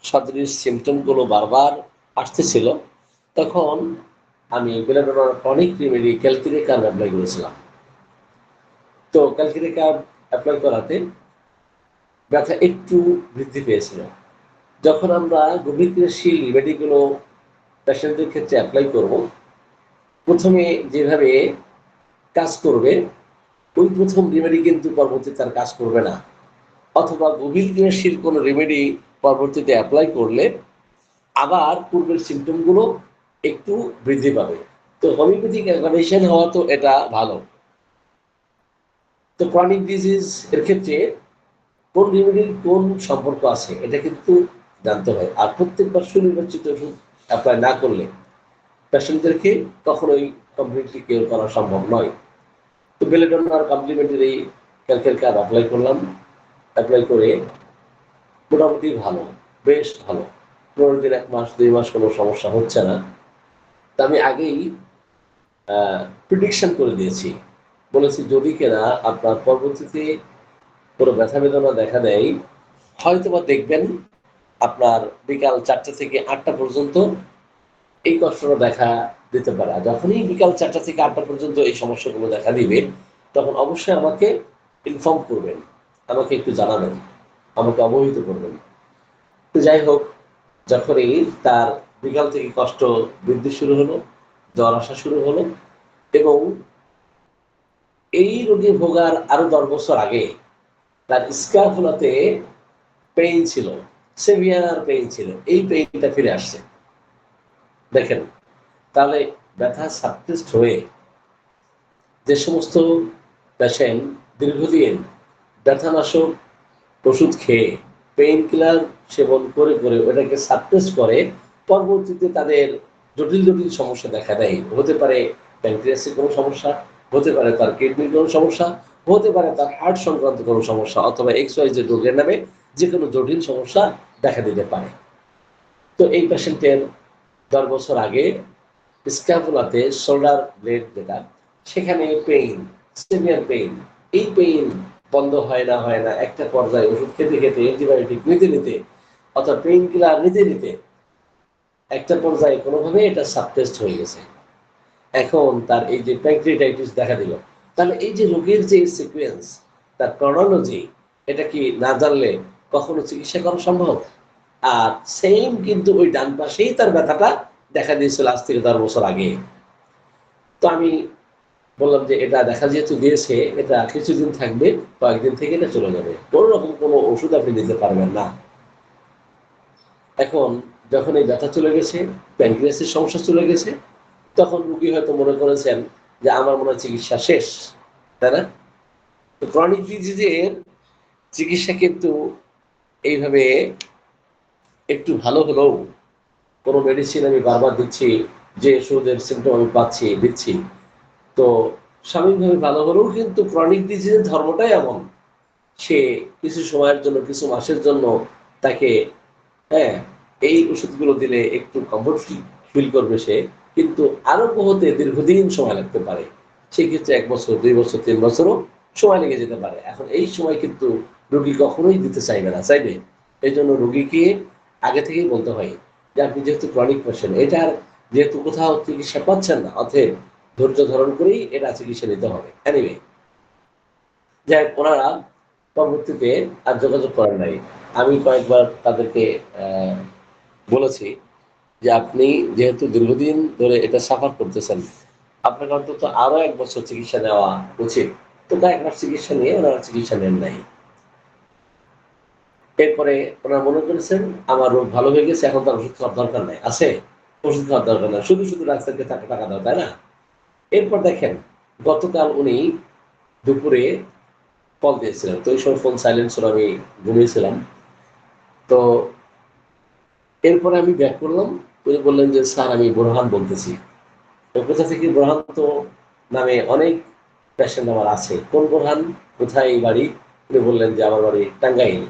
সদৃশ সিমটমগুলো বারবার আসতেছিল, তখন আমি বেলেডোনার টনিক রেমেডি ক্যালকিরেকার অ্যাপ্লাই করেছিলাম। তো ক্যালকিরেকার অ্যাপ্লাই করাতে ব্যথা একটু বৃদ্ধি পেয়েছিল। যখন আমরা গভীর ক্রিয়াশীল রেমেডিগুলো পেশেন্টদের ক্ষেত্রে অ্যাপ্লাই করব, প্রথমে যেভাবে কাজ করবে ওই প্রথম রেমেডি কিন্তু পরবর্তীতে তার কাজ করবে না, অথবা গভীর ক্রিয়াশীল কোনো রেমেডি পরবর্তীতে অ্যাপ্লাই করলে আবার পূর্বের সিমটমগুলো একটু বৃদ্ধি পাবে। তো হোমিওপ্যাথিক অ্যাগ্রাভেশন হওয়া তো এটা ভালো। তো ক্রনিক ডিজিজ এর ক্ষেত্রে কোন রেমেডির কোন সম্পর্ক আছে এটা কিন্তু জানতে হয়। আর প্রত্যেকবার সুনির্বাচিত ওষুধ অ্যাপ্লাই না করলে পেশেন্টদেরকে কখনোই কমপ্লিটলি কেয়ার করা সম্ভব নয়। তো বেলেডোনার কমপ্লিমেন্টারি ক্যালকেলকার অ্যাপ্লাই করলাম। অ্যাপ্লাই করে মোটামুটি ভালো, বেশ ভালো। ১৫ দিন, ১ মাস, ২ মাস কোনো সমস্যা হচ্ছে না। তা আমি আগেই প্রেডিকশন করে দিয়েছি, বলেছি যদি কিনা আপনার পরবর্তীতে কোনো ব্যথা বেদনা দেখা দেয়, হয়তোবা দেখবেন আপনার বিকাল ৪টা থেকে ৮টা পর্যন্ত এই কষ্টটা দেখা দিতে পারে। আর যখনই বিকাল ৪টা থেকে ৮টা পর্যন্ত এই সমস্যাগুলো দেখা দিবে, তখন অবশ্যই আমাকে ইনফর্ম করবেন, আমাকে একটু জানাবেন, আমাকে অবহিত করবেন। তো যাই হোক, যখনই তার বিকাল থেকে কষ্ট বৃদ্ধি শুরু হলো, জ্বর আসা শুরু হলো, এবং এই রোগে ভোগার আরো ১০ বছর আগে তার স্ক্যাপুলাতে পেইন ছিল, সেভিয়ার পেইন ছিল, এই পেইনটা ফিরে আসছে। দেখেন, তাহলে ব্যথা সাবসিস্ট হয়ে যে সমস্ত পেশেন্ট দীর্ঘদিন ব্যথানাশক ওষুধ খেয়ে পেইন কিলার সেবন করে করে ওটাকে সাপ্রেস করে, পরবর্তীতে তাদের জটিল জটিল সমস্যা দেখা দেয়। হতে পারে প্যানক্রিয়াসের কোনো সমস্যা, হতে পারে তার কিডনির কোনো সমস্যা, হতে পারে তার হার্ট সংক্রান্ত কোনো সমস্যা, অথবা XYZ রোগের নামে যে কোনো জটিল সমস্যা দেখা দিতে পারে। তো এই পেশেন্টের ১০ বছর আগে স্ক্যাপুলাতে শোল্ডার ব্লেড যেটা, সেখানে পেইন, সিভিয়ার পেইন, এই পেইন বন্ধ হয় না একটা পর্যায়ে ওষুধ খেতে খেতে, অ্যান্টিবায়োটিক নিতে নিতে, অর্থাৎ পেইন কিলার নিতে নিতে একটা পর্যায়ে কোনোভাবে এটা সাবটেস্ট হয়ে গেছে। এখন তার এই যে প্যানক্রিয়াটাইটিস দেখা দিল, তাহলে এই যে রোগের যে সিকোয়েন্স, তার ক্রনোলজি, এটা কি না জানলে কখনো চিকিৎসা করা সম্ভব? আর সেম কিন্তু ওই ডান পাশেই তার ব্যথাটা দেখা দিয়েছিল আজ থেকে ১০ বছর আগে। তো আমি বললাম যে এটা দেখা যেহেতু দিয়েছে, এটা কিছুদিন থাকবে, কয়েকদিন থেকে এটা চলে যাবে, কোনো রকম কোনো ওষুধ আপনি নিতে পারবেন না। এখন যখন এই ব্যথা চলে গেছে, প্যানক্রিয়াসের সমস্যা চলে গেছে, তখন রুগী হয়তো মনে করেছেন যে আমার মনে হয় চিকিৎসা শেষ, তাই না? তো ক্রনিক ডিজিজের চিকিৎসা কিন্তু এইভাবে একটু ভালো হলেও, কোনো মেডিসিন আমি বারবার দিচ্ছি, যে ওষুধের সিমটম আমি পাচ্ছি দিচ্ছি, তো স্বাভাবিকভাবে ভালো হলেও কিন্তু ক্রনিক ডিজিজের ধর্মটাই এমন, সে কিছু সময়ের জন্য, কিছু মাসের জন্য তাকে, হ্যাঁ, এই ওষুধগুলো দিলে একটু কমফোর্ট ফিল করবে সে, কিন্তু আরোগ্য হতে দীর্ঘদিন সময় লাগতে পারে। সেক্ষেত্রে ১ বছর, ২ বছর, ৩ বছরও সময় লেগে যেতে পারে। এখন এই সময় কিন্তু রোগী কখনোই দিতে চাইবে না, চাইবে? এই জন্য রোগীকে আগে থেকেই বলতে হয় যে আপনি যেহেতু ক্রনিক পেশেন্ট, এটার যেহেতু কোথাও চিকিৎসা পাচ্ছেন না, অতএব ধৈর্য ধারণ করেই এটা চিকিৎসা নিতে হবে। এনিওয়ে, যাই হোক, ওনারা পরবর্তীতে আর যোগাযোগ করেন নাই। আমি কয়েকবার তাদেরকে বলেছি যে আপনি যেহেতু দীর্ঘদিন ধরে এটা সাফার করতেছেন, আপনাকে অন্তত আরো ১ বছর চিকিৎসা নেওয়া উচিত। তো কয়েক মাস চিকিৎসা নিয়ে ওনারা চিকিৎসা নেন নাই। এরপরে ওনারা মনে করেছেন আমার রোগ ভালো হয়ে গেছে, এখন তার ওষুধ খাওয়ার দরকার নাই, আছে ওষুধ খাওয়ার দরকার নাই, শুধু শুধু ডাক্তারকে টাকা দাও, তাই না? এরপর দেখেন, গতকাল উনি দুপুরে কল দিয়েছিলেন, তো ওই সময় ফোন সাইলেন্ট ছিল, আমি ঘুমিয়েছিলাম। তো এরপরে আমি ব্যাক করলাম, উনি বললেন যে স্যার আমি বোরহান বলতেছি। তো কোথা থেকে? বোরহান তো নামে অনেক পেশেন্ট আমার আছে, কোন বোরহান, কোথায় বাড়ি? উনি বললেন যে আমার বাড়ি টাঙ্গাইল।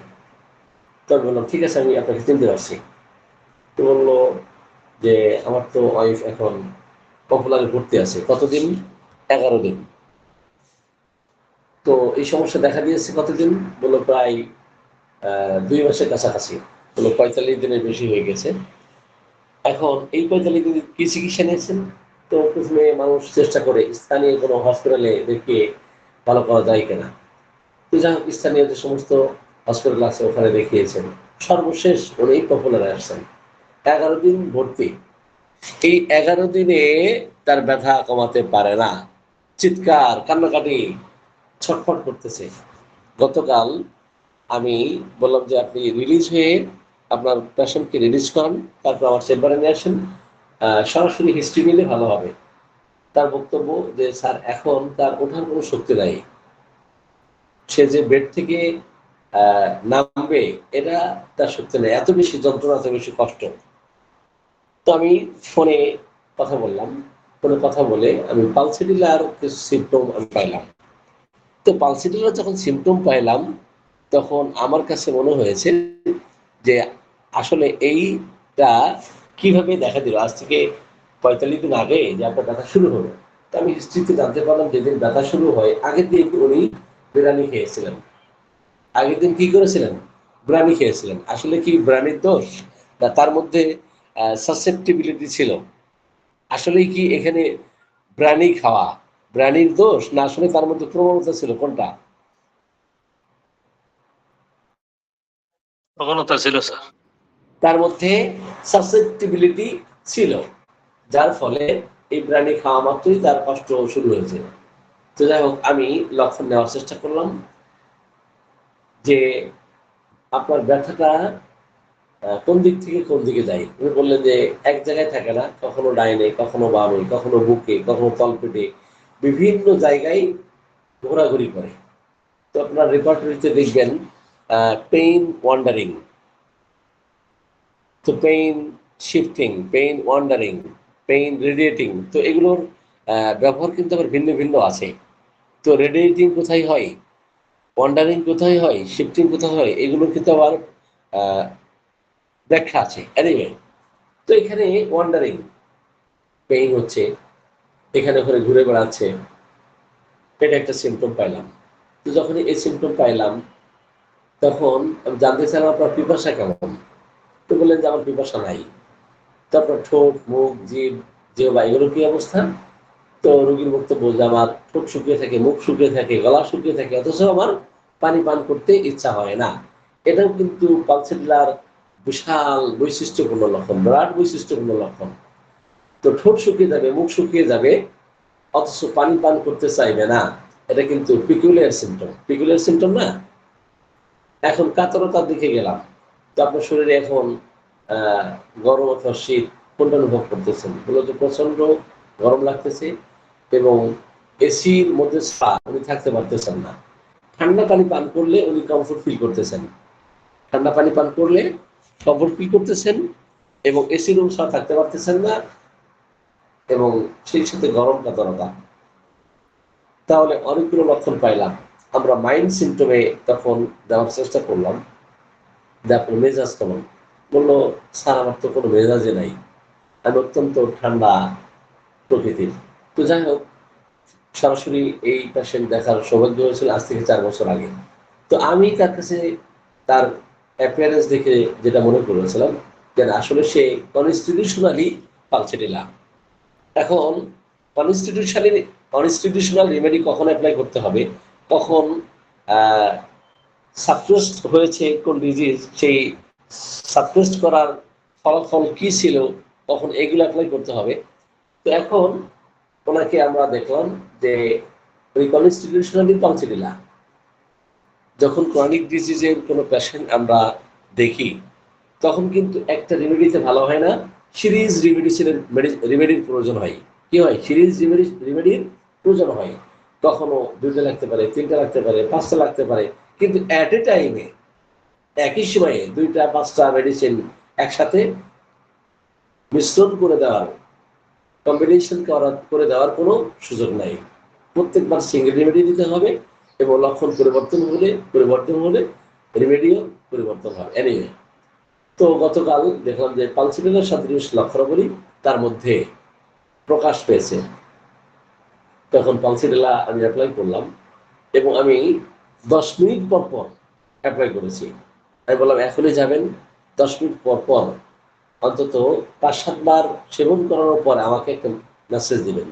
তো আমি বললাম ঠিক আছে, আমি আপনাকে চিনতে পারছি। তো বললো যে আমার তো ওয়াইফ এখন পপুলারে ভর্তি আছে, কতদিন? 11 দিন। তো এই সমস্যা দেখা দিয়েছে কতদিন? বললো প্রায় 2 মাসের কাছাকাছি, বললো 45 দিনের বেশি হয়ে গেছে। এখন এই 45 দিন কি চিকিৎসা নিয়েছেন? তো প্রথমে মানুষ চেষ্টা করে স্থানীয় কোনো হসপিটালে দেখিয়ে ভালো করা যায় কিনা। তো যাই হোক, স্থানীয় যে সমস্ত হসপিটাল আছে ওখানে দেখিয়েছেন। সর্বশেষ উনি পপুলারে আসছেন, 11 দিন ভর্তি। এই 11 দিনে তার ব্যথা কমাতে পারে না, চিৎকার কান্নাকাটি ছটফট করতেছে। গতকাল আমি বললাম যে আপনি রিলিজ হয়ে আপনার পেশেন্টকে রিলিজ করান, তারপর আমার চেম্বারে নিয়ে আসেন, সরাসরি হিস্ট্রি নিলে ভালো হবে। তার বক্তব্য যে স্যার এখন তার ওঠার কোনো শক্তি নাই, সে যে বেড থেকে নামবে এটা তার শক্তি নেই, এত বেশি যন্ত্রণা, এত বেশি কষ্ট। তো আমি ফোনে কথা বললাম, ফোনে কথা বলে আমি পালসিডিলার কিছু সিমটম আমি পাইলাম। তো পালসিডিলার যখন সিমটম পাইলাম তখন আমার কাছে মনে হয়েছে যে আসলে এইটা কিভাবে দেখা দিল। আজ থেকে 45 দিন আগে যে আপনার ব্যথা শুরু হলো, তো আমি হিস্ট্রিতে জানতে পারলাম যেদিন ব্যথা শুরু হয় আগের দিন উনি বিরিয়ানি খেয়েছিলেন। আগের দিন কি করেছিলেন? ব্রানি খেয়েছিলেন। আসলে কি ব্রানির দোষ, না তার মধ্যে সাসেপ্টিবিলিটি ছিল? আসলেই কি এখানে ব্রানি খাওয়া ব্রানির দোষ, না আসলে তার মধ্যে প্রবণতা ছিল, কোনটা? প্রবণতা ছিল স্যার। তার মধ্যে সাসেপ্টিবিলিটি ছিল, যার ফলে এই ব্রানি খাওয়া মাত্রই তার কষ্ট শুরু হয়েছে। তো যাই হোক, আমি লক্ষণ নেওয়ার চেষ্টা করলাম যে আপনার ব্যথাটা কোন দিক থেকে কোন দিকে যায়। উনি বললেন যে এক জায়গায় থাকে না, কখনো ডাইনে, কখনো বামে, কখনো বুকে, কখনো তলপেটে, বিভিন্ন জায়গায় ঘোরাঘুরি করে। তো আপনার রেপার্টরিতে দেখবেন পেইন ওয়ান্ডারিং, তো pain shifting, pain wandering, pain radiating. তো এগুলোর ব্যবহার কিন্তু আবার ভিন্ন ভিন্ন আছে। তো রেডিয়েটিং কোথায় হয়, ওয়ান্ডারিং কোথায় হয়, শিফটিং কোথায় হয়, এগুলোর কিন্তু আবার আহ, ব্যাখ্যা আছে। এনিওয়ে, তো এখানে ওয়ান্ডারিং পেইন হচ্ছে, এখানে ওখানে ঘুরে বেড়াচ্ছে, এটা একটা সিমটম পাইলাম। তো যখন এই সিমটম পাইলাম তখন আমি জানতে চাইলাম আপনার পিপাসা কেমন। তো বললেন যে আমার পিপাসা নাই। তারপর ঠোঁট, মুখ, জিভ, জিহ্বা এগুলোর কি অবস্থা? তো রোগীর বক্তব্য যে আমার ঠোঁট শুকিয়ে থাকে, মুখ শুকিয়ে থাকে, গলা শুকিয়ে থাকে, অথচ আমার পানি পান করতে ইচ্ছা হয় না। এটাও কিন্তু পালসিডিলার বিশাল বৈশিষ্ট্যপূর্ণ লক্ষণ, বিরাট বৈশিষ্ট্যপূর্ণ লক্ষণ। তো ঠোঁট শুকিয়ে যাবে, মুখ শুকিয়ে যাবে, অথচ পানি পান করতে চাইবে না, এটা কিন্তু পিকুলিয়ার সিমটম। পিকুলিয়ার সিমটম না? এখন কাতরতার দিকে গেলাম। তো আপনার শরীরে এখন আহ গরম অথবা শীত কোনটা অনুভব করতেছেন? মূলত প্রচন্ড গরম লাগতেছে এবং এসির মধ্যে ছাড়া উনি থাকতে পারতেছেন না। ঠান্ডা পানি পান করলে উনি কমফোর্ট ফিল করতেছেন, ঠান্ডা পানি পান করলে কমফোর্ট ফিল করতেছেন এবং এসি রুম ছাড়া থাকতে পারতেছেন না, এবং সেই সাথে গরম কাতরতা। তাহলে অনেকগুলো লক্ষণ পাইলাম। আমরা মাইন্ড সিমটমে তখন দেওয়ার চেষ্টা করলাম যে আপনার মেজাজ কেমন। বললো স্যার আমার তো কোনো মেজাজে নাই, আমি অত্যন্ত ঠান্ডা প্রকৃতির। তো যাই হোক, সরাসরি এই পেশেন্ট দেখার সৌভাগ্য হয়েছিল আজ থেকে 4 বছর আগে। তো আমি তার কাছে তার অ্যাপিয়ারেন্স দেখে যেটা মনে করেছিলাম যে আসলে সে কনস্টিটিউশনালি পালসেটিলা। এখন কনস্টিটিউশনালি কনস্টিটিউশনাল রেমেডি কখন অ্যাপ্লাই করতে হবে, কখন সাপ্রেসড হয়েছে কোন ডিজিজ, সেই সাপ্রেসড করার ফলাফল কি ছিল, তখন এগুলো অ্যাপ্লাই করতে হবে। তো এখন ওনাকে আমরা দেখলাম যে ওই কনস্টিটিউশনালি পালসিডিলা। যখন ক্রনিক ডিজিজের কোনো পেশেন্ট আমরা দেখি তখন কিন্তু একটা রেমেডিতে ভালো হয় না, সিরিজ রেমেডির প্রয়োজন হয়। কি হয়? সিরিজ রেমেডির প্রয়োজন হয়। কখনো 2টা লাগতে পারে, 3টা লাগতে পারে, 5টা লাগতে পারে, কিন্তু অ্যাট এ টাইমে একই সময়ে 2টা 5টা মেডিসিন একসাথে মিশ্রণ করে দেওয়ার, কম্বিনেশন করে দেওয়ার কোনো সুযোগ নাই। প্রত্যেকবার সিঙ্গেল রেমেডি দিতে হবে এবং লক্ষণ পরিবর্তন হলে রেমেডিও পরিবর্তন হবে। এনিওয়ে, তো গতকাল দেখলাম যে পালসিডেলার 37 লক্ষণাবলী তার মধ্যে প্রকাশ পেয়েছে। তখন পালসিডেলা আমি অ্যাপ্লাই করলাম এবং আমি 10 মিনিট পর পর অ্যাপ্লাই করেছি। আমি বললাম এখনই যাবেন, 10 মিনিট পর পর অন্তত 5-7 বার সেবন করানোর পর আমাকে একটা মেসেজ দিবেন।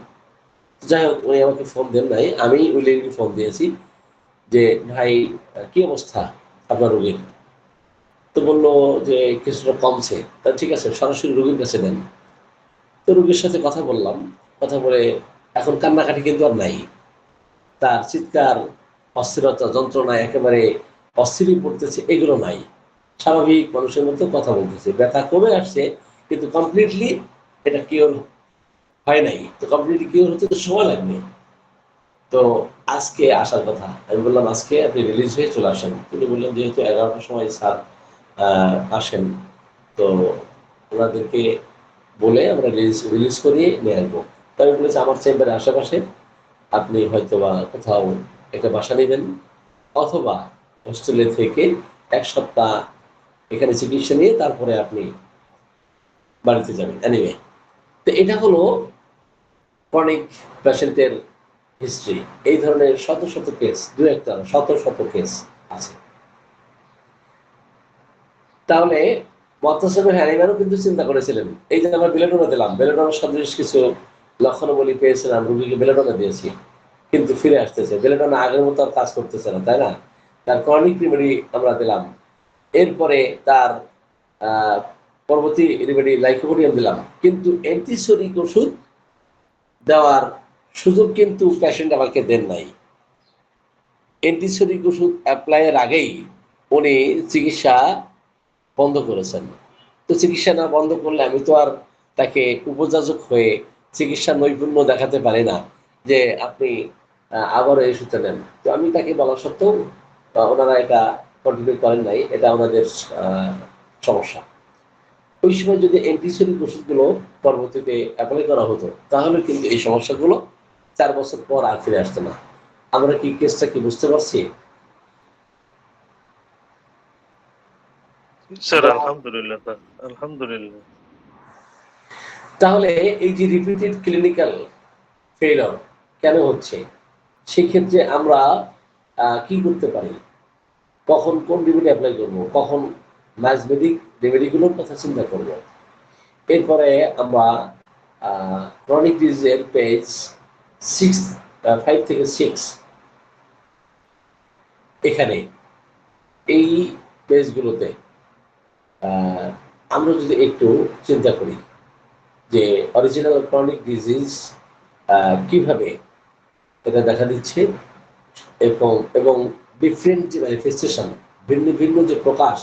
যাই হোক, উনি আমাকে ফোন দেন নাই, আমি ওই লেডিকে ফোন দিয়েছি যে ভাই কি অবস্থা আপনার রোগীর? তো বললো যে কিছুটা কমছে। তা ঠিক আছে, সরাসরি রোগীর কাছে নেন। তো রোগীর সাথে কথা বললাম, কথা বলে এখন কান্নাকাটি কিন্তু আর নাই। তার চিৎকার, অস্থিরতা, যন্ত্রণা, একেবারে অস্থিরই পড়তেছে, এগুলো নাই। স্বাভাবিক মানুষের মতো কথা বলতেছে, ব্যথা কমে আসছে, কিন্তু কমপ্লিটলি এটা কিওর হয় নাই। তো কমপ্লিটলি কিওর হতে তো সময় লাগবে। তো আজকে আসার কথা, আমি বললাম আজকে আপনি রিলিজ হয়ে চলে আসেন। তিনি বললেন যেহেতু 11টার সময় স্যার আসেন, তো ওনাদেরকে বলে আমরা রিলিজ করিয়ে নিয়ে আসবো। তো আমি বলেছি আমার চেম্বারের আশেপাশে আপনি হয়তো বা কোথাও একটা বাসা নেবেন, অথবা হোস্টেলে থেকে 1 সপ্তাহ এখানে চিকিৎসা নিয়ে তারপরে আপনি বাড়িতে যাবেন। এনিওয়ে, তো এটা হলো ক্রনিক পেশেন্টের হিস্ট্রি। এই ধরনের শত শত কেস, দু একটা শত শত কেস আছে। তাহলে মহাত্মা হ্যারিম্যানও কিন্তু চিন্তা করেছিলেন, এই যে আমরা বেলেডোনা দিলাম, বেলেডোনার সদৃশ কিছু লক্ষণাবলী পেয়েছিলাম, রুগীকে বেলেডোনা দিয়েছি, কিন্তু ফিরে আসতেছে। বেলেডোনা আগের মতো আর কাজ করতেছে না, তাই না? তার ক্রনিক রিমেডি আমরা দিলাম, এরপরে তার আহ, পরবর্তী রিমেডি লাইকোপোডিয়াম দিলাম, কিন্তু অ্যান্টিসোরিক ওষুধ দেওয়ার সুযোগ কিন্তু পেশেন্ট আমাকে দেন নাই। অ্যান্টিসোরিক ওষুধ অ্যাপ্লাইয়ের আগেই উনি চিকিৎসা বন্ধ করেছেন। তো চিকিৎসা না বন্ধ করলে আমি তো আর তাকে উপযাজক হয়ে চিকিৎসা নৈপুণ্য দেখাতে পারি না যে আপনি আবারও এই ওষুধটা নেন। তো আমি তাকে বলা সত্ত্বেও ওনারা এটা কন্টিনিউ করেন নাই, এটা ওনাদের সমস্যা। ওই সময় যদি অ্যান্টিসোরিক ওষুধগুলো পরবর্তীতে অ্যাপ্লাই করা হতো, তাহলে কিন্তু এই সমস্যাগুলো 4 বছর পর আর ফিরে আসতো না। আমরা কি কেসটা কি বুঝতে পারছি? স্যার আলহামদুলিল্লাহ, স্যার আলহামদুলিল্লাহ। তাহলে এই যে রিপিটেড ক্লিনিক্যাল ফেইলিওর কেন হচ্ছে, সেক্ষেত্রে আমরা কি করতে পারি? কখন কোন রেমেডি অ্যাপ্লাই করবো, কখন ম্যাজমেডিক রেমেডিগুলোর কথা চিন্তা করব। এরপরে আমরা ক্রনিক ডিজিজের পেজ 5 থেকে 6 এখানে এই পেজগুলোতে আমরা যদি একটু চিন্তা করি যে অরিজিনাল ক্রনিক ডিজিজ কিভাবে এটা দেখা দিচ্ছে, এবং এবং ডিফারেন্ট যে ম্যানিফেস্টেশন, ভিন্ন ভিন্ন যে প্রকাশ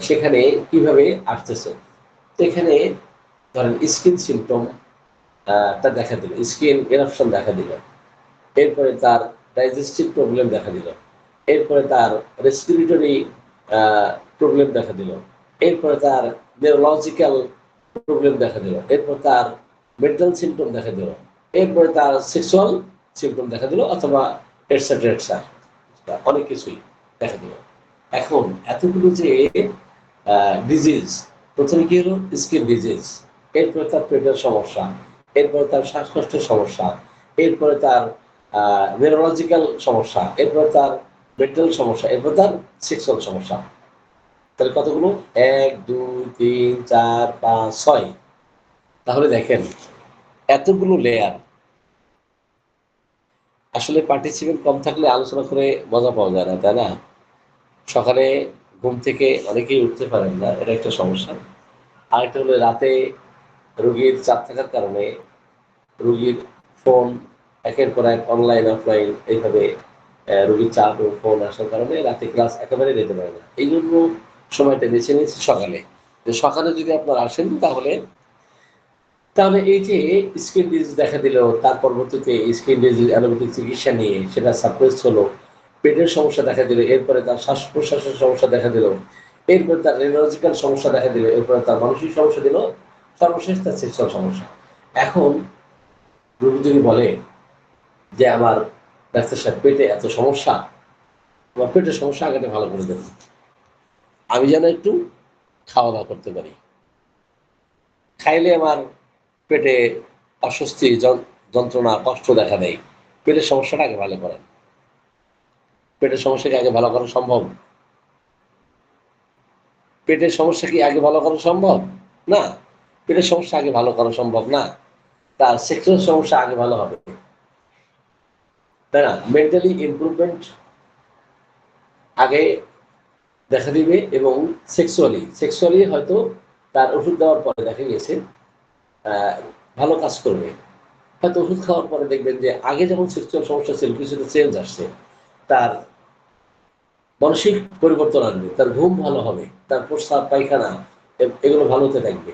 সেখানে কিভাবে আসতেছে। তো এখানে ধরেন স্কিন সিমটম তা দেখা দিল, স্কিন এরাপশন দেখা দিল, এরপরে তার ডাইজেস্টিভ প্রবলেম দেখা দিল, এরপরে তার রেসপিরেটরি প্রবলেম দেখা দিল, এরপরে তার নিউরোলজিক্যাল প্রবলেম দেখা দিল, এরপর তার মেন্টাল সিমটম দেখা দিল, এরপরে তার সেক্সুয়াল সিমটম দেখা দিল, অথবা এটসেট্রা এটসেট্রা, অনেক কিছুই দেখা দিল। এখন এতগুলো যে ডিজিজ, প্রথমে কি হলো স্কিন ডিজিজ, এরপরে তার পেটের সমস্যা, এরপরে তার শ্বাসকষ্টের সমস্যা, এরপরে তার নিউরোলজিক্যাল সমস্যা, এরপরে তার মেন্টাল সমস্যা, এরপর তার সেক্সুয়াল সমস্যা। তাহলে কতগুলো? 1 2 3 4 5 6। তাহলে দেখেন এতগুলো লেয়ার, আসলে পার্টিসিপেন্ট কম থাকলে আলোচনা করে মজা পাওয়া যায় না, তাই না? সকালে ঘুম থেকে অনেকেই উঠতে পারেন না, এটা একটা সমস্যা। আরেকটা হলো রাতে রোগীর চাপ থাকার কারণে রোগীর ফোন একের পর এক অনলাইন অফলাইন এইভাবে রোগীর চাপ ও ফোন আসার কারণে রাতে ক্লাস একেবারে নিতে পারে না। এই জন্য সময়টা বেছে নিয়েছি সকালে, যে সকালে যদি আপনারা আসেন তাহলে তাহলে এই যে স্কিন ডিজিজ দেখা দিল, তার পরবর্তীতে স্কিন ডিজিজ অ্যালোপ্যাথিক চিকিৎসা নিয়ে সেটা সাপ্রেস হলো, পেটের সমস্যা দেখা দিল, এরপরে তার শ্বাস প্রশ্বাসের সমস্যা দেখা দিল, এরপরে তার নিউরোলজিক্যাল সমস্যা দেখা দিল, এরপরে তার মানসিক সমস্যা দিল, সর্বশেষ তার সেক্সুয়াল সমস্যা। এখন রোগী যদি বলে যে আমার ডাক্তার সাহেব পেটে এত সমস্যা, আমার পেটের সমস্যা আগে ভালো করে দেবেন, আমি যেন একটু খাওয়া দাওয়া করতে পারি। খাইলে আমার পেটে অস্বস্তি, যন্ত্রণা, কষ্ট দেখা দেয়। পেটের সমস্যাটা আগে ভালো করেন। পেটের সমস্যা কি আগে ভালো করা সম্ভব? পেটের সমস্যা কি আগে ভালো করা সম্ভব? না। পেটের সমস্যা আগে ভালো করা সম্ভব না। তার সেক্সুয়াল সমস্যা আগে ভালো হবে। তাই না? মেন্টালি ইমপ্রুভমেন্ট আগে দেখা দিবে এবং সেক্সুয়ালি হয়তো তার ওষুধ দেওয়ার পরে দেখা গেছে ভালো কাজ করবে। হয়তো ওষুধ খাওয়ার পরে দেখবেন যে আগে যেমন সেক্সুয়াল সমস্যা ছিল কিছুটা চেঞ্জ আসছে। তার মানসিক পরিবর্তন আনবে, তার ঘুম ভালো হবে, তার প্রস্রাব পায়খানা এগুলো ভালো হতে থাকবে।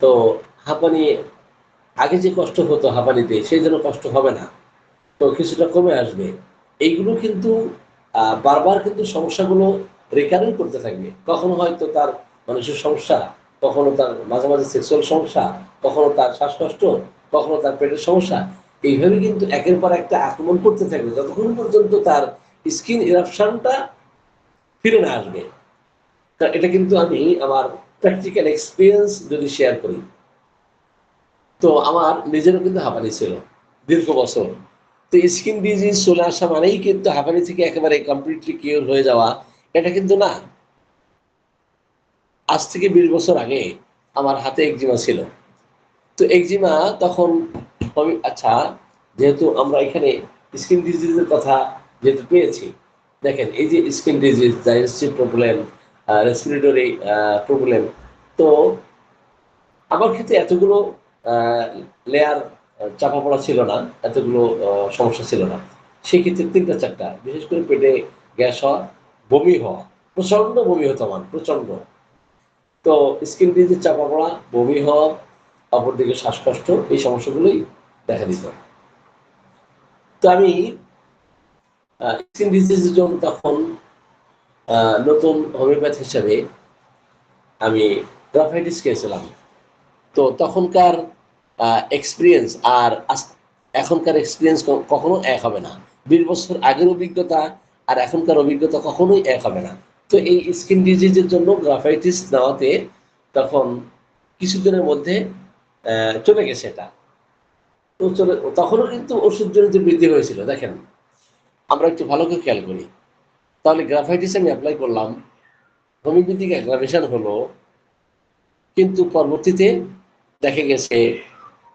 তো হাঁপানি আগে যে কষ্ট হতো হাঁপানিতে সেই জন্য কষ্ট হবে না, তো কিছুটা কমে আসবে। এইগুলো কিন্তু বারবার কিন্তু সমস্যাগুলো রিকারেন্ট করতে থাকবে। কখনো হয়তো তার মানসিক সমস্যা, কখনো তার মাঝে মাঝে সেক্সুয়াল সমস্যা, কখনো তার শ্বাসকষ্ট, কখনো তার পেটের সমস্যা। এইভাবে কিন্তু একের পর একটা আক্রমণ করতে থাকবে যতক্ষণ পর্যন্ত তার স্কিন ইরাপশনটা ফিরে না আসবে। তা এটা কিন্তু আমি আমার প্র্যাকটিক্যাল এক্সপিরিয়েন্স যদি শেয়ার করি, তো আমার নিজেরও কিন্তু হাঁপানি ছিল দীর্ঘ বছর। তো স্কিন ডিজিজ চলে আসা মানেই কিন্তু হাঁপানি থেকে একেবারে কমপ্লিটলি কিওর হয়ে যাওয়া, এটা কিন্তু না। আজ থেকে ২০ বছর আগে আমার হাতে একজিমা ছিল। তো একজিমা তখন আচ্ছা, যেহেতু আমরা এখানে স্কিন ডিজিজের কথা যেহেতু পেয়েছি, দেখেন এই যে skin disease, digestive problem, respiratory problem, তো আমার ক্ষেত্রে এতগুলো লেয়ার চাপা পড়া ছিল না, এতগুলো সমস্যা ছিল না। সেক্ষেত্রে ৩টা-৪টা, বিশেষ করে পেটে গ্যাস হওয়া, বমি হওয়া, প্রচন্ড বমি হতো আমার, প্রচন্ড। তো স্কিন ডিজিজ চাপা পড়া, বমি হওয়া, অপরদিকে শ্বাসকষ্ট, এই সমস্যাগুলোই দেখা দিত। তো আমি স্কিন ডিজিজের জন্য তখন নতুন হোমিওপ্যাথি হিসাবে আমি গ্রাফাইটিস খেয়েছিলাম। তো তখনকার এক্সপিরিয়েন্স আর এখনকার এক্সপিরিয়েন্স কখনো এক হবে না। ২০ বছর আগের অভিজ্ঞতা আর এখনকার অভিজ্ঞতা কখনোই এক হবে না। তো এই স্কিন ডিজিজের জন্য গ্রাফাইটিস নেওয়াতে তখন কিছুদিনের মধ্যে চলে গেছে এটা। তো তখনও কিন্তু ওষুধজনিত বৃদ্ধি হয়েছিল। দেখেন, আমরা একটু ভালো করে খেয়াল করি। তাহলে গ্রাফাইটিস আমি এপ্লাই করলাম, হোমিওপ্যাথিক অ্যাগ্রাভেশন হলো, কিন্তু পরবর্তীতে দেখা গেছে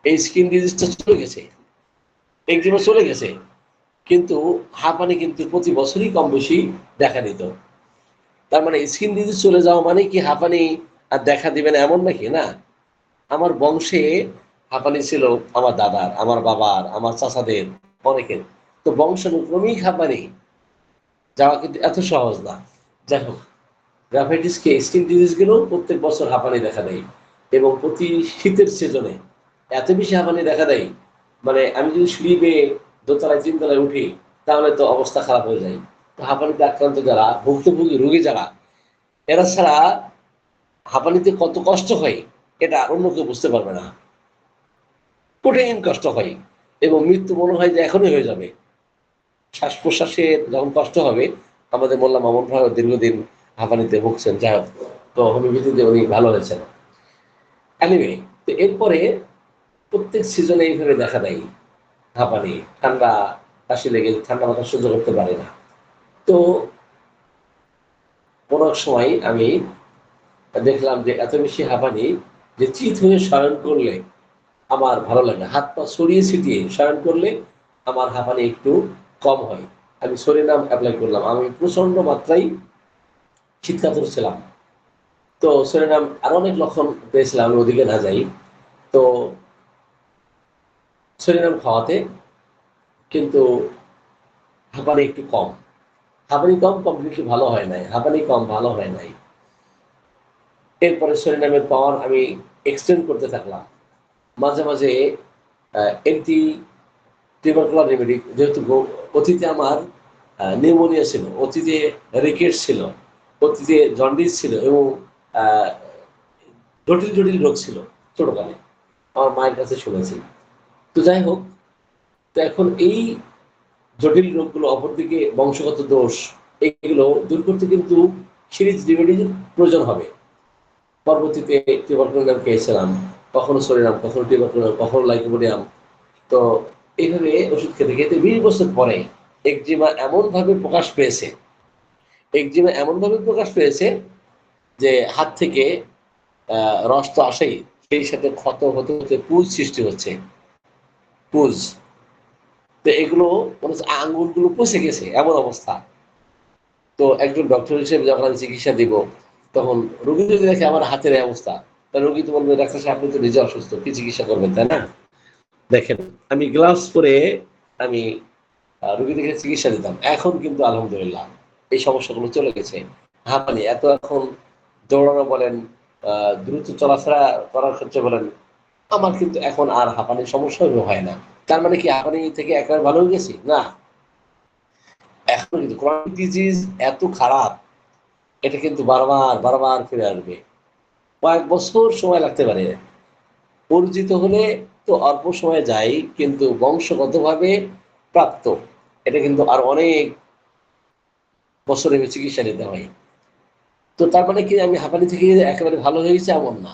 এই স্কিন ডিজিজটা চলে গেছে, একজিমা চলে গেছে, কিন্তু হাঁপানি কিন্তু প্রতি বছরই কম বেশি দেখা দিত। তার মানে স্কিন ডিজিজ চলে যাওয়া মানে কি হাঁপানি আর দেখা দিবে না এমন নাকি? না। আমার বংশে হাঁপানি ছিল, আমার দাদার, আমার বাবার, আমার চাচাদের, অনেকের। তো বংশানুক্রমিক হাঁপানি যাওয়া কিন্তু এত সহজ না। যাই হোক, গ্রাফাইটিসকে স্কিন ডিজিজ গেলেও প্রত্যেক বছর হাঁপানি দেখা দেয় এবং প্রতি শীতের সিজনে এত বেশি হাঁপানি দেখা দেয়, মানে আমি যদি সিঁড়ি বেয়ে দোতলায় ৩ তলায় উঠি তাহলে তো অবস্থা খারাপ হয়ে যায়। তো হাঁপানিতে আক্রান্ত যারা ভুক্তভোগী রোগী যারা, এরা ছাড়া হাঁপানিতে কত কষ্ট হয় এটা অন্য কেউ বুঝতে পারবে না। কঠিন কষ্ট হয় এবং মৃত্যু মনে হয় যে এখনই হয়ে যাবে। শ্বাস প্রশ্বাসের যখন কষ্ট হবে, আমাদের মোল্লা মামুন ভাই দীর্ঘদিন হাঁপানিতে ভুগছেন, যাই হোক, তো হোমিওপ্যাথিতে উনি ভালো হয়েছেন। এনিওয়ে, তো এরপরে প্রত্যেক সিজনে এইভাবে দেখা দেয় হাঁপানি, ঠান্ডা কাশি লেগে, ঠান্ডা মাথা সহ্য করতে পারে না। তো কোনো এক সময় আমি দেখলাম যে এত বেশি হাঁপানি যে চিত হয়ে শয়ন করলে আমার ভালো লাগে, হাত পা ছড়িয়ে ছিটিয়ে শয়ন করলে আমার হাঁপানি একটু কম হয়। আমি সরিনাম অ্যাপ্লাই করলাম, আমি প্রচন্ড মাত্রায় শীতকাতর ছিলাম। তো সরিনাম আরো অনেক লক্ষণ পেয়েছিলাম, আমি ওদিকে না যাই। তো সরিনাম খাওয়াতে কিন্তু হাঁপানি একটু কম, হাঁপানি কম, কমপ্লিটলি ভালো হয় নাই, হাঁপানি কম ভালো হয় নাই। এরপরে সরিনামের পাওয়ার আমি এক্সটেন্ড করতে থাকলাম। মাঝে মাঝে এন্টি টিউবারকুলার রেমেডি, যেহেতু অতীতে আমার নিউমোনিয়া ছিল, অতীতে রিকেটস ছিল, অতীতে জন্ডিস ছিল এবং আহ, জটিল জটিল রোগ ছিল ছোটকালে, আমার মায়ের কাছে শুনেছি। তো যাই হোক, তো এখন এই জটিল রোগগুলো, অপরদিকে বংশগত দোষ, এইগুলো দূর করতে কিন্তু সিরিজ রেমেডির প্রয়োজন হবে। পরবর্তীতে টিউবারকুলোনাম খেয়েছিলাম, কখনো সরিনাম, কখনো টিউবারকুলোনাম, কখনো লাইকোপোডিয়াম। তো এইভাবে ওষুধ খেতে খেতে 20 বছর পরে একজিমা এমনভাবে প্রকাশ পেয়েছে, একজিমা এমনভাবে প্রকাশ পেয়েছে যে হাত থেকে রস তো আসেই, সেই সাথে ক্ষত হতে হতে পুজ সৃষ্টি হচ্ছে, পুজ। তো এগুলো মনে হচ্ছে আঙ্গুলগুলো পচে গেছে, এমন অবস্থা। তো একজন ডক্টর হিসেবে যখন আমি চিকিৎসা দিব, তখন রোগী যদি দেখে আমার হাতের এই অবস্থা, তাহলে রোগী তো বলবে, ডাক্তার সাহেব আপনি তো নিজে অসুস্থ, কি চিকিৎসা করবেন, তাই না? দেখেন, আমি গ্লাভস পরে আমি রোগী দেখে চিকিৎসা দিতাম, এখন কিন্তু আলহামদুলিল্লাহ এই সমস্যাগুলো চলে গেছে। হাঁপানি এত এখন, দৌড়ানো বলেন, দ্রুত চলাফেরা করার ক্ষেত্রে বলেন, আমার কিন্তু এখন আর হাঁপানির সমস্যা হয় না। তার মানে কি হাঁপানি থেকে একেবারে ভালো হয়ে গেছি? না, এখন কিন্তু ক্রনিক ডিজিজ এত খারাপ, এটা কিন্তু বারবার বারবার ফিরে আসবে, কয়েক বছর সময় লাগতে পারে। পরিচিত হলে তো অল্প সময় যায়, কিন্তু বংশগতভাবে প্রাপ্ত, এটা কিন্তু আর অনেক বছরের চিকিৎসা নিতে হয়। তো তার মানে কি আমি হাঁপানি থেকে একেবারে ভালো হয়ে গেছে এমন না।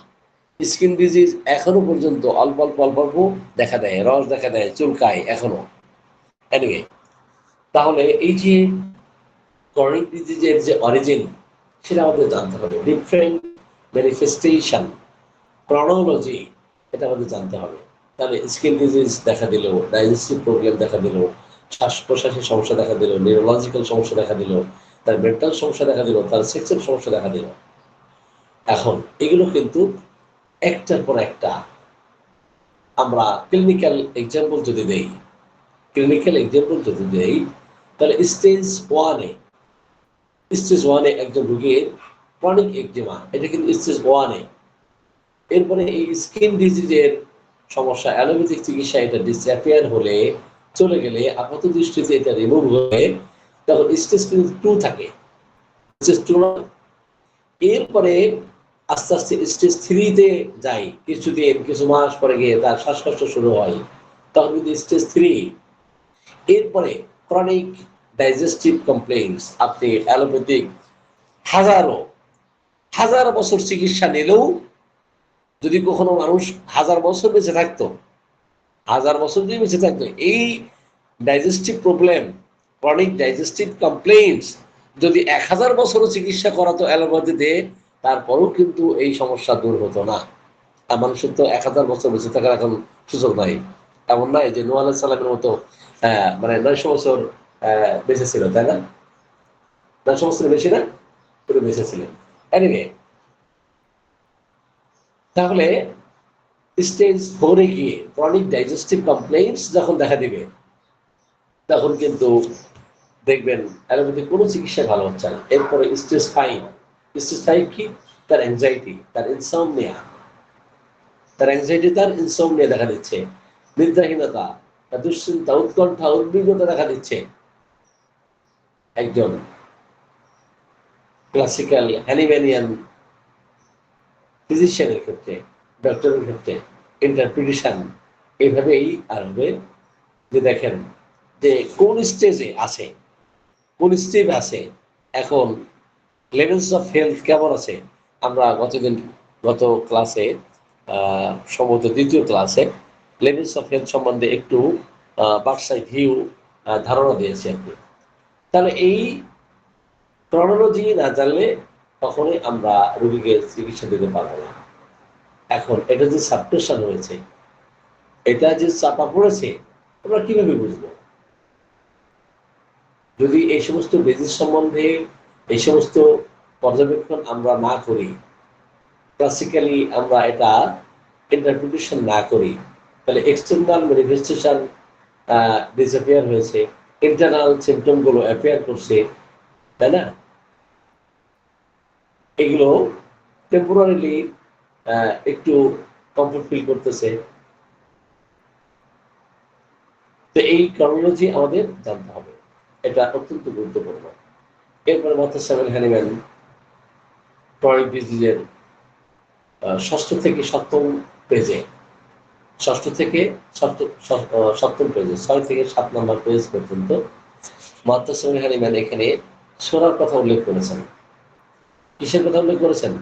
স্কিন ডিজিজ এখনো পর্যন্ত অল্প অল্প অল্প অল্প দেখা দেয়, রস দেখা দেয়, চুলকায় এখনো। এনিওয়ে, তাহলে এই যে ক্রনিক ডিজিজের যে অরিজিন, সেটা আমাদের জানতে হবে। ডিফারেন্ট ম্যানিফেস্টেশন, ক্রনোলজি, এটা আমাদের জানতে হবে। তাহলে স্কিন ডিজিজ দেখা দিল, ডাইজেস্টিভ প্রবলেম দেখা দিল, শ্বাস প্রশ্বাসের সমস্যা দেখা দিল, নিউরোলজিক্যাল সমস্যা দেখা দিল, তার মেন্টাল সমস্যা দেখা দিল, তার সেক্সের সমস্যা দেখা দিল। এখন এগুলো কিন্তু একটার পর একটা আমরা ক্লিনিক্যাল এক্সাম্পল যদি দেই, ক্লিনিক্যাল এক্সাম্পল যদি দেই, তাহলে স্টেজ ওয়ানে একজন রোগীর ক্রনিক একজিমা, এটা কিন্তু স্টেজ 1-এ। এরপরে এই স্কিন ডিজিজের সমস্যা, অ্যালোপ্যাথিক চিকিৎসা এটা ডিসঅ্যাপিয়ার হলে, চলে গেলে, আপাত দৃষ্টিতে এটা রিমুভ হয়ে, তখন স্টেজ কিন্তু 2 থাকে, স্টেজ 2 না। এরপরে আস্তে আস্তে স্টেজ 3-তে যাই, কিছুদিন কিছু মাস পরে গিয়ে তার শ্বাসকষ্ট শুরু হয়, তখন কিন্তু স্টেজ 3। এরপরে ক্রনিক ডাইজেস্টিভ কমপ্লেইনস, আপনি অ্যালোপ্যাথিক হাজারো হাজার বছর চিকিৎসা নিলেও, যদি কখনো মানুষ 1000 বছর বেঁচে থাকতো, 1000 বছর যদি বেঁচে থাকতো, এই digestive problem, chronic digestive complaints যদি 1000 বছরও চিকিৎসা করাতো অ্যালোপ্যাথিতে, তারপরেও কিন্তু এই সমস্যা দূর হতো না। আর মানুষের তো 1000 বছর বেঁচে থাকার এখন সুযোগ নাই। এমন নয় যে নূহ আলাইহিস সালামের মতো মানে 900 বছর বেঁচে ছিল, তাই না? 900 বছর বেশি না, পুরো বেঁচে ছিলেন। এনিওয়ে, তাহলে স্টেজ 4-এ গিয়ে ক্রনিক ডাইজেস্টিভ কমপ্লেইনস যখন দেখা দিবে, তখন কিন্তু দেখবেন অ্যালোপ্যাথিক কোনো চিকিৎসা ভালো হচ্ছে না। এরপরে স্টেজ 5 কি? তার অ্যাংজাইটি, তার ইনসমনিয়া, দেখা দিচ্ছে, নিদ্রাহীনতা, তার দুশ্চিন্তা, উৎকণ্ঠা, উদ্বিগ্নতা দেখা দিচ্ছে। একজন ক্লাসিক্যাল হ্যানিম্যানিয়ান ফিজিশিয়ানের ক্ষেত্রে, ডক্টরের ক্ষেত্রে ইন্টারপ্রিটেশন এইভাবেই আসবে, যে দেখেন যে কোন স্টেজে আছে, কোন স্টেজ আছে, এখন লেভেলস অফ হেলথ কেমন আছে। আমরা গত ক্লাসে, সম্ভবত দ্বিতীয় ক্লাসে, লেভেলস অফ হেলথ সম্বন্ধে একটু বার্সাই ভিউ ধারণা দিয়েছি আপনি। তাহলে এই ক্রনোলজি না জানলে কখনোই আমরা রোগীকে চিকিৎসা দিতে পারবো না। এখন এটা যে সাবপ্রেশন হয়েছে, এটা যে চাপা পড়েছে, আমরা কিভাবে বুঝবো? যদি এই সমস্ত বেজিস সম্বন্ধে, এই সমস্ত পর্যবেক্ষণ আমরা না করি, ক্লাসিক্যালি আমরা এটা ইন্টারপ্রিটেশন না করি, তাহলে এক্সটার্নাল ম্যানিফেস্টেশন ডিসঅ্যাপিয়ার হয়েছে, ইন্টারনাল সিমটম গুলো অ্যাপিয়ার করছে, তাই না? এগুলো টেম্পোরারিলি একটু কমফোর্ট ফিল করতেছে। তো এই ক্রনোলজি আমাদের জানতে হবে, এটা অত্যন্ত গুরুত্বপূর্ণ। এরপরে মাথাসামেল হ্যানিম্যান ক্রনিক ডিজিজের 6 থেকে 7 পেজে, 6 থেকে 7 পেজে, 6 থেকে 7 নম্বর পেজ পর্যন্ত মাথাসামেল হ্যানিম্যান এখানে সোরার কথা উল্লেখ করেছেন। কিসের কথা উল্লেখ করেছেন?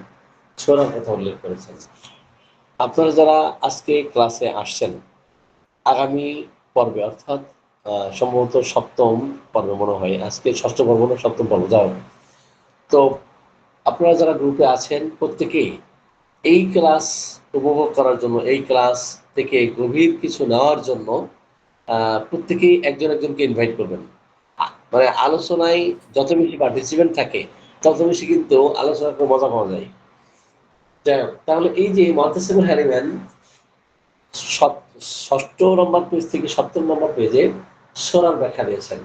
ছোড়ার কথা উল্লেখ করেছেন। আপনারা যারা আজকে ক্লাসে আসছেন, আগামী পর্বে অর্থাৎ সম্ভবত সপ্তম পর্বে মনে হয়, আজকে ষষ্ঠ পর্ব না সপ্তম পর্ব, যাও। তো আপনারা যারা গ্রুপে আছেন প্রত্যেকেই এই ক্লাস উপভোগ করার জন্য, এই ক্লাস থেকে গভীর কিছু নেওয়ার জন্য প্রত্যেকেই একজন একজনকে ইনভাইট করবেন। মানে আলোচনায় যত বেশি পার্টিসিপেন্ট থাকে তত বেশি কিন্তু আলোচনার মজা পাওয়া যায়। যাই হোক, তাহলে এই যে মহাতাসিমুল হ্যারিম্যান ষষ্ঠ নম্বর পেজ থেকে সপ্তম নম্বর পেজে সোনার ব্যাখ্যা দিয়েছেন।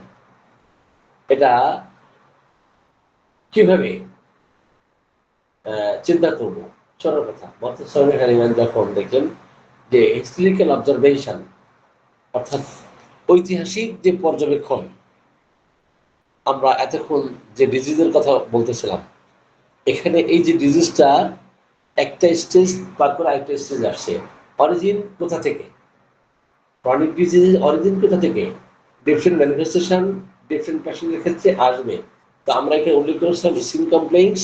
এটা কিভাবে চিন্তা করবো সোনার কথা। মহাতাসিমুল হ্যারিম্যান যখন দেখলেন যে হিস্টোরিক্যাল অবজারভেশন অর্থাৎ ঐতিহাসিক যে পর্যবেক্ষণ, আমরা এতক্ষণ যে ডিজিজের কথা বলতেছিলাম, এখানে এই যে ডিজিজটা একটা স্টেজ পার করে আরেকটা স্টেজ আসছে। অরিজিন কোথা থেকে, ক্রনিক ডিজিজের অরিজিন কোথা থেকে, ডিফারেন্ট ম্যানিফেস্টেশন ডিফারেন্ট পেশেন্টের ক্ষেত্রে আসবে। তো আমরা এখানে উল্লেখ করেছিলাম skin complaints,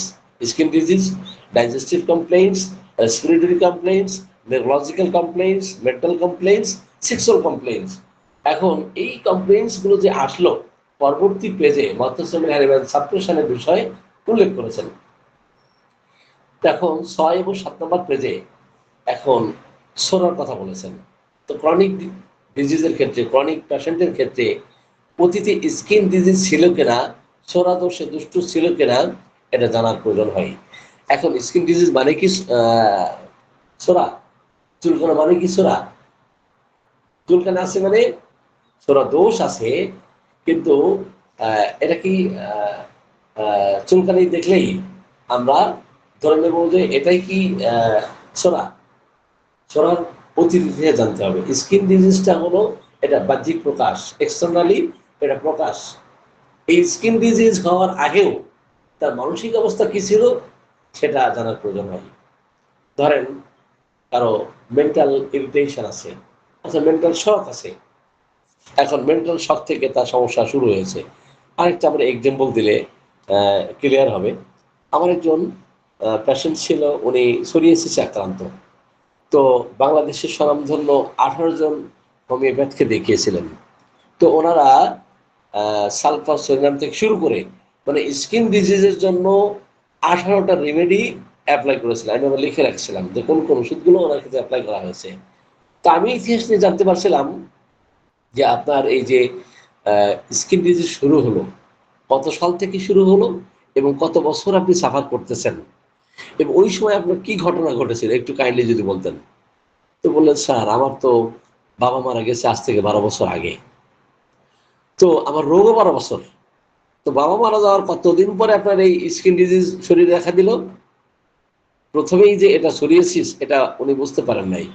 skin disease, digestive complaints, respiratory complaints, neurological complaints, mental complaints, sexual complaints. এখন এই কমপ্লেইন্টস গুলো যে আসলো পরবর্তী পেজে মহাতাসিমুল হ্যারিম্যান সাপ্রেশনের বিষয়ে উল্লেখ করেছেন। এখন 6 এবং 7 নম্বর পেজে এখন সোনার কথা বলেছেন। তো ক্রনিক ডিজিজের ক্ষেত্রে, ক্রনিক পেশেন্টের ক্ষেত্রে অতীতে স্কিন ডিজিজ ছিল কিনা, সোরা দোষে দুষ্ট ছিল কিনা, এটা জানার প্রয়োজন হয়। এখন স্কিন ডিজিজ মানে কি সোরা, চুলকানা মানে কি সোরা, চুলকানা আছে মানে সোরা দোষ আছে, কিন্তু এটা কি চুলকানি দেখলেই আমরা ধরে নেব যে এটাই কি সোরা। সোরার অতিরিক্ত জানতে হবে। স্কিন ডিজিজটা হলো এটা বাহ্যিক প্রকাশ, এক্সটার্নালি এটা প্রকাশ। এই স্কিন ডিজিজ হওয়ার আগেও তার মানসিক অবস্থা কি ছিল সেটা জানার প্রয়োজন হয়। ধরেন কারো মেন্টাল ইরিটেশন আছে, আচ্ছা মেন্টাল শক আছে, এখন মেন্টাল শক থেকে তার সমস্যা শুরু হয়েছে। আরেকটা আমরা এক্সাম্পল দিলে ক্লিয়ার হবে। আমার একজন পেশেন্ট ছিল, উনি সোরিয়াসিসে আক্রান্ত। তো বাংলাদেশের স্বনামধন্য 18 জন হোমিওপ্যাথকে দেখিয়েছিলেন। তো ওনারা সালফাসোনিয়াম থেকে শুরু করে মানে স্কিন ডিজিজের জন্য 18টা রেমেডি অ্যাপ্লাই করেছিলেন। আমি আবার লিখে রাখছিলাম যে কোন কোন ওষুধগুলো ওনার ক্ষেত্রে অ্যাপ্লাই করা হয়েছে। তো আমি ইতিহাস নিয়ে জানতে পারছিলাম যে আপনার এই যে স্কিন ডিজিজ শুরু হলো কত সাল থেকে শুরু হলো এবং কত বছর আপনি সাফার করতেছেন এবং ওই সময় আপনার কি ঘটনা ঘটেছিল একটু কাইন্ডলি যদি বলতেন। তো বললেন, স্যার আমার তো বাবা মারা গেছে আজ থেকে 12 বছর আগে, তো আমার রোগও 12 বছর। তো বাবা মারা যাওয়ার কতদিন পরে আপনার এই স্কিন ডিজিজ শরীরে দেখা দিল? প্রথমেই যে এটা সোরিয়াসিস এটা উনি বুঝতে পারেন নাই।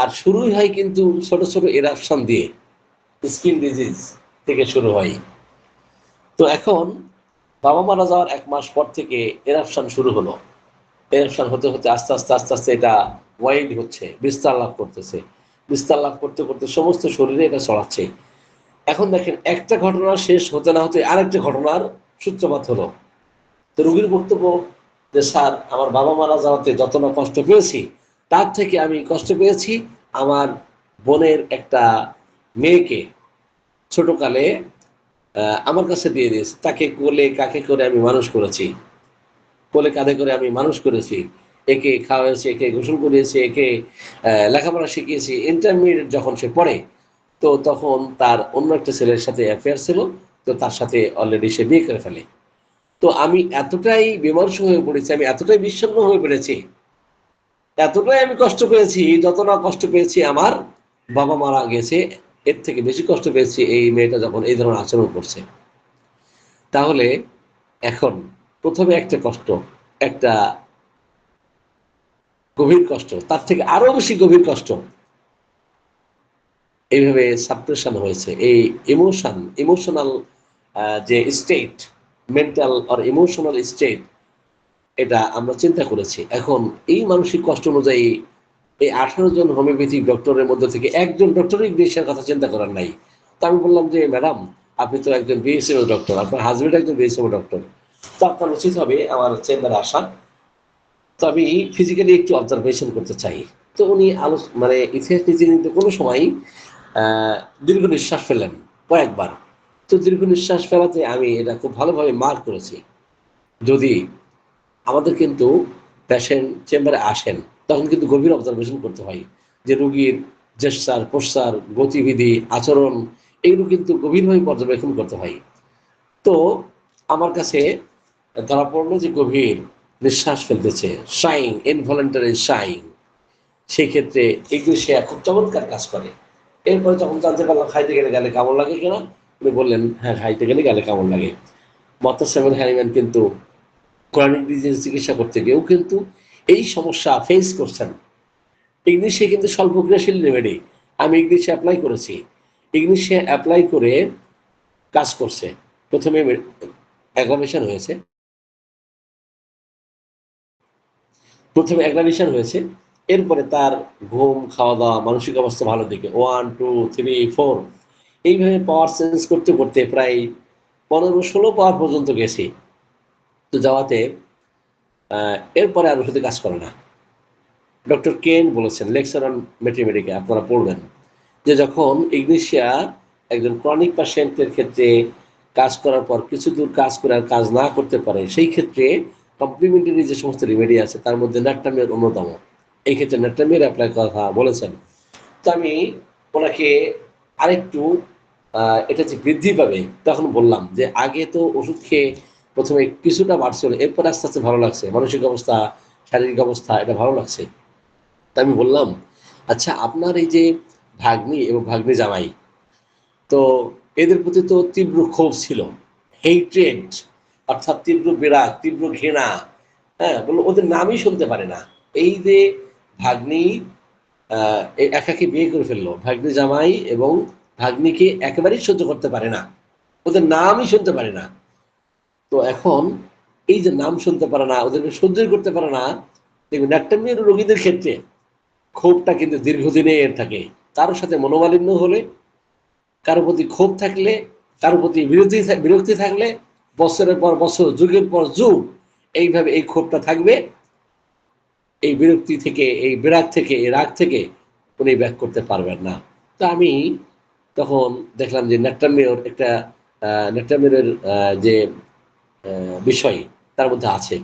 আর শুরুই হয় কিন্তু ছোট ছোট এরাপশন দিয়ে, স্কিন ডিজিজ থেকে শুরু হয়। তো এখন বাবা মারা যাওয়ার 1 মাস পর থেকে এরাপশন শুরু হলো। এরাপশন হতে হতে আস্তে আস্তে আস্তে আস্তে এটা ওয়াইড হচ্ছে, বিস্তার লাভ করতেছে। বিস্তার লাভ করতে করতে সমস্ত শরীরে এটা ছড়াচ্ছে। এখন দেখেন একটা ঘটনা শেষ হতে না হতে আরেকটা ঘটনার সূত্রপাত হলো। তো রোগীর বক্তব্য যে স্যার আমার বাবা মারা যাওয়াতে যত না কষ্ট পেয়েছি তার থেকে আমি কষ্ট পেয়েছি আমার বোনের একটা মেয়েকে ছোটকালে আমার কাছে দিয়ে দিয়েছে, তাকে কোলে কাকে করে আমি মানুষ করেছি, কোলে কাঁধে করে আমি মানুষ করেছি, একে খাওয়াইছি, একে গোসল করিয়েছি, একে লেখাপড়া শিখিয়েছি। ইন্টারমিডিয়েট যখন সে পড়ে তো তখন তার অন্য একটা ছেলের সাথে অ্যাফেয়ার ছিল, তো তার সাথে অলরেডি সে বিয়ে করে ফেলে। তো আমি এতটাই বিমর্ষ হয়ে পড়েছি, আমি এতটাই বিষণ্ণ হয়ে পড়েছি, এতটাই আমি কষ্ট পেয়েছি যত না কষ্ট পেয়েছি আমার বাবা মারা গেছে, এর থেকে বেশি কষ্ট পেয়েছি এই মেয়েটা যখন এই ধরনের আচরণ করছে। তাহলে এখন প্রথমে একটা কষ্ট, একটা গভীর কষ্ট, তার থেকে আরো বেশি গভীর কষ্ট এইভাবে সাপ্রেশন হয়েছে। এই ইমোশনাল যে স্টেট, মেন্টাল আর ইমোশনাল স্টেট, এটা আমরা চিন্তা করেছি। এখন এই মানসিক কষ্ট অনুযায়ী এই 18 জন হোমিওপ্যাথিক ডক্টরের মধ্যে থেকে একজন ডক্টরই দেশের কথা চিন্তা করার নাই। তো আমি বললাম যে ম্যাডাম আপনি তো একজন বিএসএমও ডক্টর, আপনার হাজবেন্ড একজন বিএসএমও ডক্টর, তো আপনার উচিত হবে আমার চেম্বারে আসা তো আমি ফিজিক্যালি একটু অবজারভেশন করতে চাই। তো উনি মানে ইতিহাস নিজে নিতে কোনো সময় দীর্ঘ নিঃশ্বাস ফেলেন কয়েকবার। তো দীর্ঘ নিঃশ্বাস ফেলাতে আমি এটা খুব ভালোভাবে মার্ক করেছি। যদি আমাদের কিন্তু পেশেন্ট চেম্বারে আসেন তখন কিন্তু গভীর অবজারভেশন করতে হয় যে রুগীর জেস্চার, প্রস্চার, গতিবিধি, আচরণ এগুলো কিন্তু গভীরভাবে পর্যবেক্ষণ করতে হয়। তো আমার কাছে ধরা পড়লো যে গভীর নিঃশ্বাস ফেলতেছে, শাইং, ইনভলেন্টারি শাইং। সেই ক্ষেত্রে এগুলো সে খুব চমৎকার কাজ করে। এরপরে যখন জানতে পারলাম খাইতে গেলে গালে কেমন লাগে কিনা, উনি বললেন হ্যাঁ খাইতে গেলে গালে কেমন লাগে। মতাসেবন হ্যানিম্যান কিন্তু ক্রনিক ডিজিজ চিকিৎসা করতে গিয়েও কিন্তু এই সমস্যা ফেস করছেন। ইংলিশে কিন্তু স্বল্পক্রিয়াশীল রেমেডি আমি ইংলিশে অ্যাপ্লাই করেছি। ইংলিশে অ্যাপ্লাই করে কাজ করছে। প্রথমে অ্যাগ্রাভেশন হয়েছে, প্রথমে অ্যাগ্রাভেশন হয়েছে, এরপরে তার ঘুম, খাওয়া দাওয়া, মানসিক অবস্থা ভালো দিকে 1 2 3 4 এইভাবে পাওয়ার চেঞ্জ করতে করতে প্রায় 15-16 পাওয়ার পর্যন্ত গেছি। তো যাওয়াতে এরপরে আর ওষুধে কাজ করে না। ডক্টর কেন বলেছেন লেকচার অন ম্যাথমেটিকে আপনারা পড়বেন যে যখন ইগনিশিয়া একজন ক্রনিক পেশেন্টের ক্ষেত্রে কাজ করার পর কিছু দূর কাজ করে আর কাজ না করতে পারে সেই ক্ষেত্রে কমপ্লিমেন্টারি যে সমস্ত রেমেডি আছে তার মধ্যে ন্যাট্রামিয়ার অন্যতম। এই ক্ষেত্রে ন্যাট্রামিয়ার অ্যাপ্লাই কথা বলেছেন। তো আমি ওনাকে আরেকটু এটা যে বৃদ্ধি পাবে তখন বললাম যে আগে তো ওষুধ খেয়ে প্রথমে কিছুটা বাড়ছিল, এরপর আস্তে আস্তে ভালো লাগছে, মানসিক অবস্থা, শারীরিক অবস্থা এটা ভালো লাগছে। তা আমি বললাম আচ্ছা আপনার এই যে ভাগ্নি এবং ভাগ্নি জামাই, তো এদের প্রতি তো তীব্র ক্ষোভ ছিল, হেইট্রেড, অর্থাৎ তীব্র বিরাগ, তীব্র ঘৃণা। হ্যাঁ, বললো ওদের নামই শুনতে পারে না। এই যে ভাগ্নি একাকে বিয়ে করে ফেললো, ভাগ্নি জামাই এবং ভাগ্নিকে একেবারেই সহ্য করতে পারে না, ওদের নামই শুনতে পারে না। তো এখন এই যে নাম শুনতে পারে না, ওদেরকে সহ্যই করতে পারে না, দেখবেন একটা মেয়ের রোগীদের ক্ষেত্রে ক্ষোভটা কিন্তু দীর্ঘদিনের থাকে। কারোর সাথে মনোমালিন্য হলে, কারো প্রতি ক্ষোভ থাকলে, কারো প্রতি বিরক্তি থাকলে বছরের পর বছর, যুগের পর যুগ এইভাবে এই ক্ষোভটা থাকবে। এই বিরক্তি থেকে, এই বিরাগ থেকে, এই রাগ থেকে উনি ব্যাক করতে পারবেন না। তো আমি তখন দেখলাম যে ন্যাট্রামিওর একটা ন্যাট্রামিওরের যে বিষয় তার মধ্যে আছে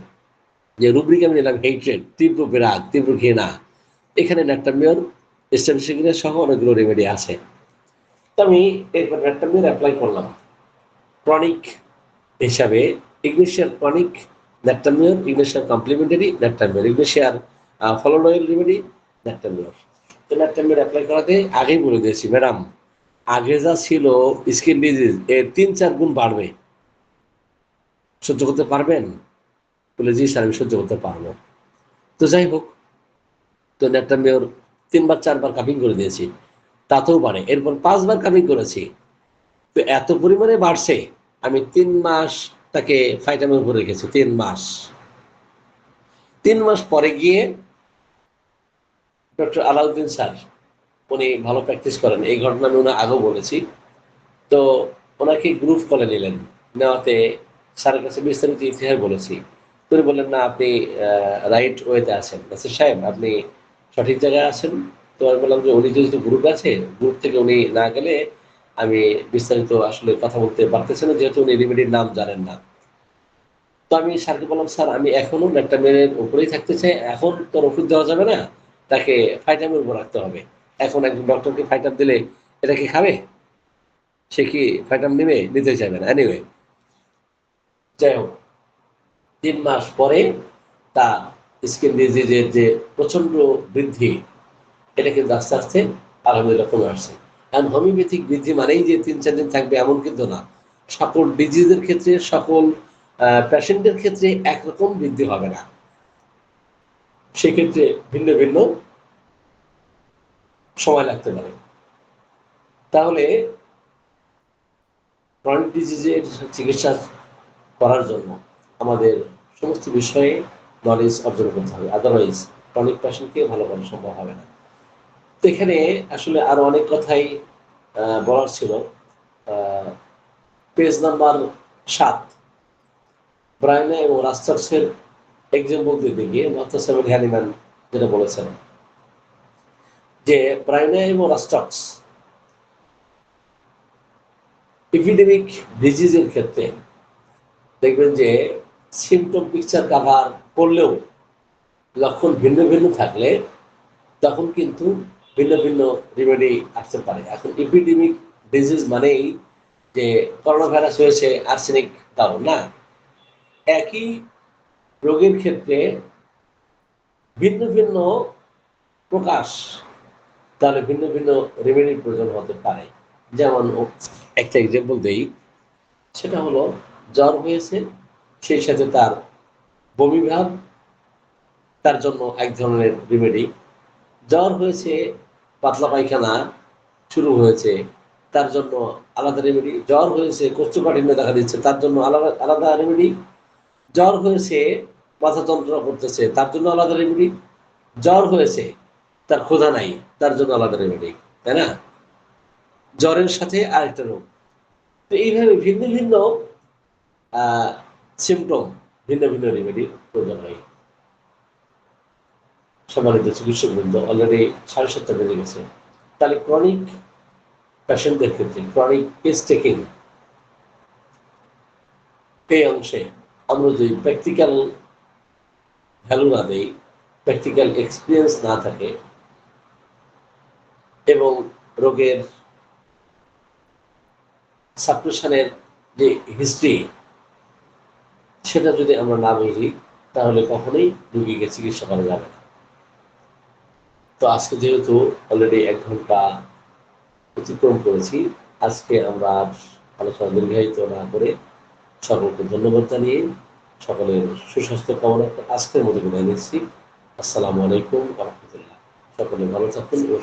যে রুব্রিক আমি নিলাম হেইট্রেড, তীব্র বিরাগ, তীব্র ঘৃণা। এখানে ন্যাট্রামিওর স্টেবিলিশন সহ অনেকগুলো রেমেডি আছে। তো আমি এরপর ন্যাট্রামিওর অ্যাপ্লাই করলাম ক্রনিক হিসাবে। ইগনিশিয়ার ক্রনিক ন্যাট্রামিওর, ইগনিশিয়ার কমপ্লিমেন্টারি ন্যাট্রামিওর, ইগনিশিয়ার ফলোনয়েল রেমেডি ন্যাট্রামিওর। তো ন্যাট্রামিওর অ্যাপ্লাই করাতে আগেই বলে দিয়েছি ম্যাডাম আগে যা ছিল স্কিন ডিজিজ এর 3-4 গুণ বাড়বে, সহ্য করতে পারবেন? বলে জি স্যার আমি সহ্য করতে পারবো। তো যাই হোক, তো ন্যাট্রামিওর 3-4 বার কাপিং করে দিয়েছি, তাতেও বাড়ে। এরপর 5 বার কাপিং করেছি, তো এত পরিমাণে বাড়ছে আমি 3 মাস তাকে ফাইটামের উপরে রেখেছি। 3 মাস, 3 মাস পরে গিয়ে ডক্টর আলাউদ্দিন স্যার, উনি ভালো প্র্যাকটিস করেন, এই ঘটনা আমি ওনার আগেও বলেছি। তো ওনাকে গ্রুপ কলে নিলেন, নেওয়াতে স্যারের কাছে বিস্তারিত ইতিহাস বলেছি। তিনি বললেন না আপনি রাইট ওয়েতে আছেন, আচ্ছা সাহেব আপনি সঠিক জায়গায় আছেন। তো আমি বললাম যে উনি যেহেতু গ্রুপ আছে, গ্রুপ থেকে উনি না গেলে আমি বিস্তারিত আসলে কথা বলতে পারতেছি না, যেহেতু উনি রেমেডির নাম জানেন না। তো আমি স্যারকে বললাম স্যার আমি এখনো একটা মেয়ের উপরেই থাকতে চাই, এখন তোর ওষুধ দেওয়া যাবে না, তাকে ফাইটামের উপর রাখতে হবে। এখন একজন ডক্টরকে ফাইটাম দিলে এটা কি খাবে? সে কি ফাইটাম নেবে? নিতে চাইবে না। এনিওয়ে, যাই হোক, 3 মাস পরে তার স্কিন ডিজিজের যে প্রচন্ড বৃদ্ধি, এটা কিন্তু আস্তে আস্তে আলহামদুলিল্লাহ কমে আসছে। কারণ হোমিওপ্যাথিক বৃদ্ধি মানেই যে 3-4 দিন থাকবে এমন কিন্তু না। সকল ডিজিজের ক্ষেত্রে, সকল পেশেন্টের ক্ষেত্রে একরকম বৃদ্ধি হবে না, সেক্ষেত্রে ভিন্ন ভিন্ন সময় লাগতে পারে। তাহলে ক্রনিক ডিজিজের চিকিৎসা করার জন্য আমাদের সমস্ত বিষয়ে নলেজ অর্জন করতে হবে, আদারওয়াইজ ক্রনিক পেশেন্টকে ভালো করা সম্ভব হবে না। তো এখানে আসলে আরো অনেক কথাই বলার ছিল। পেজ নাম্বার 7, ব্রায়ানে এবং রাস্টার্সের এক্সাম্পল দিতে গিয়ে মোহাম্মদ হ্যানিম্যান যেটা বলেছেন যে প্রাইমে এবং স্টকস এপিডেমিক ডিজিজের ক্ষেত্রে দেখবেন যে সিমটম পিকচার কাভার করলেও লক্ষণ ভিন্ন ভিন্ন থাকলে তখন কিন্তু ভিন্ন ভিন্ন রিমেডি আসতে পারে। এখন এপিডেমিক ডিজিজ মানেই যে করোনা ভাইরাস হয়েছে আর্সেনিক কারণ না, একই রোগের ক্ষেত্রে ভিন্ন ভিন্ন প্রকাশ, তাহলে ভিন্ন ভিন্ন রেমেডির প্রয়োজন হতে পারে। যেমন একটা এক্সাম্পল দেই, সেটা হলো জ্বর হয়েছে, সেই সাথে তার বমি ভাব, তার জন্য এক ধরনের রেমেডি। জ্বর হয়েছে, পাতলা পায়খানা শুরু হয়েছে, তার জন্য আলাদা রেমেডি। জ্বর হয়েছে, কোষ্ঠকাঠিন্য দেখা দিচ্ছে, তার জন্য আলাদা আলাদা রেমেডি। জ্বর হয়েছে, মাথা যন্ত্রণা করতেছে, তার জন্য আলাদা রেমেডি। জ্বর হয়েছে, তার ক্ষুধা নাই, তার জন্য আলাদা রেমেডি, তাই না? জ্বরের সাথে আরেকটা রোগ। তো এইভাবে ভিন্ন ভিন্ন সিমটম, ভিন্ন ভিন্ন রেমেডির প্রয়োজন হয়। সম্মানিত চিকিৎসক বৃন্দ, অলরেডি 7:30 বেজে গেছে। তাহলে ক্রনিক পেশেন্টদের ক্ষেত্রে ক্রনিক কেস টেকিং এই অংশে আমরা যদি প্র্যাকটিক্যাল ভ্যালু না দেই, প্র্যাকটিক্যাল এক্সপিরিয়েন্স না থাকে এবং রোগের সাপ্রেশনের যে হিস্ট্রি সেটা যদি আমরা না বুঝি, তাহলে কখনোই রোগীকে চিকিৎসা করা যাবে না। তো আজকে যেহেতু অলরেডি 1 ঘন্টা অতিক্রম করেছি, আজকে আমরা আলোচনা দীর্ঘায়িত না করে সকলকে ধন্যবাদ জানিয়ে সকলের সুস্বাস্থ্য কামনা আজকের মতো বিদায় নিচ্ছি। আসসালামু আলাইকুম ওয়া রাহমাতুল্লাহ। সকলে ভালো থাকুন ও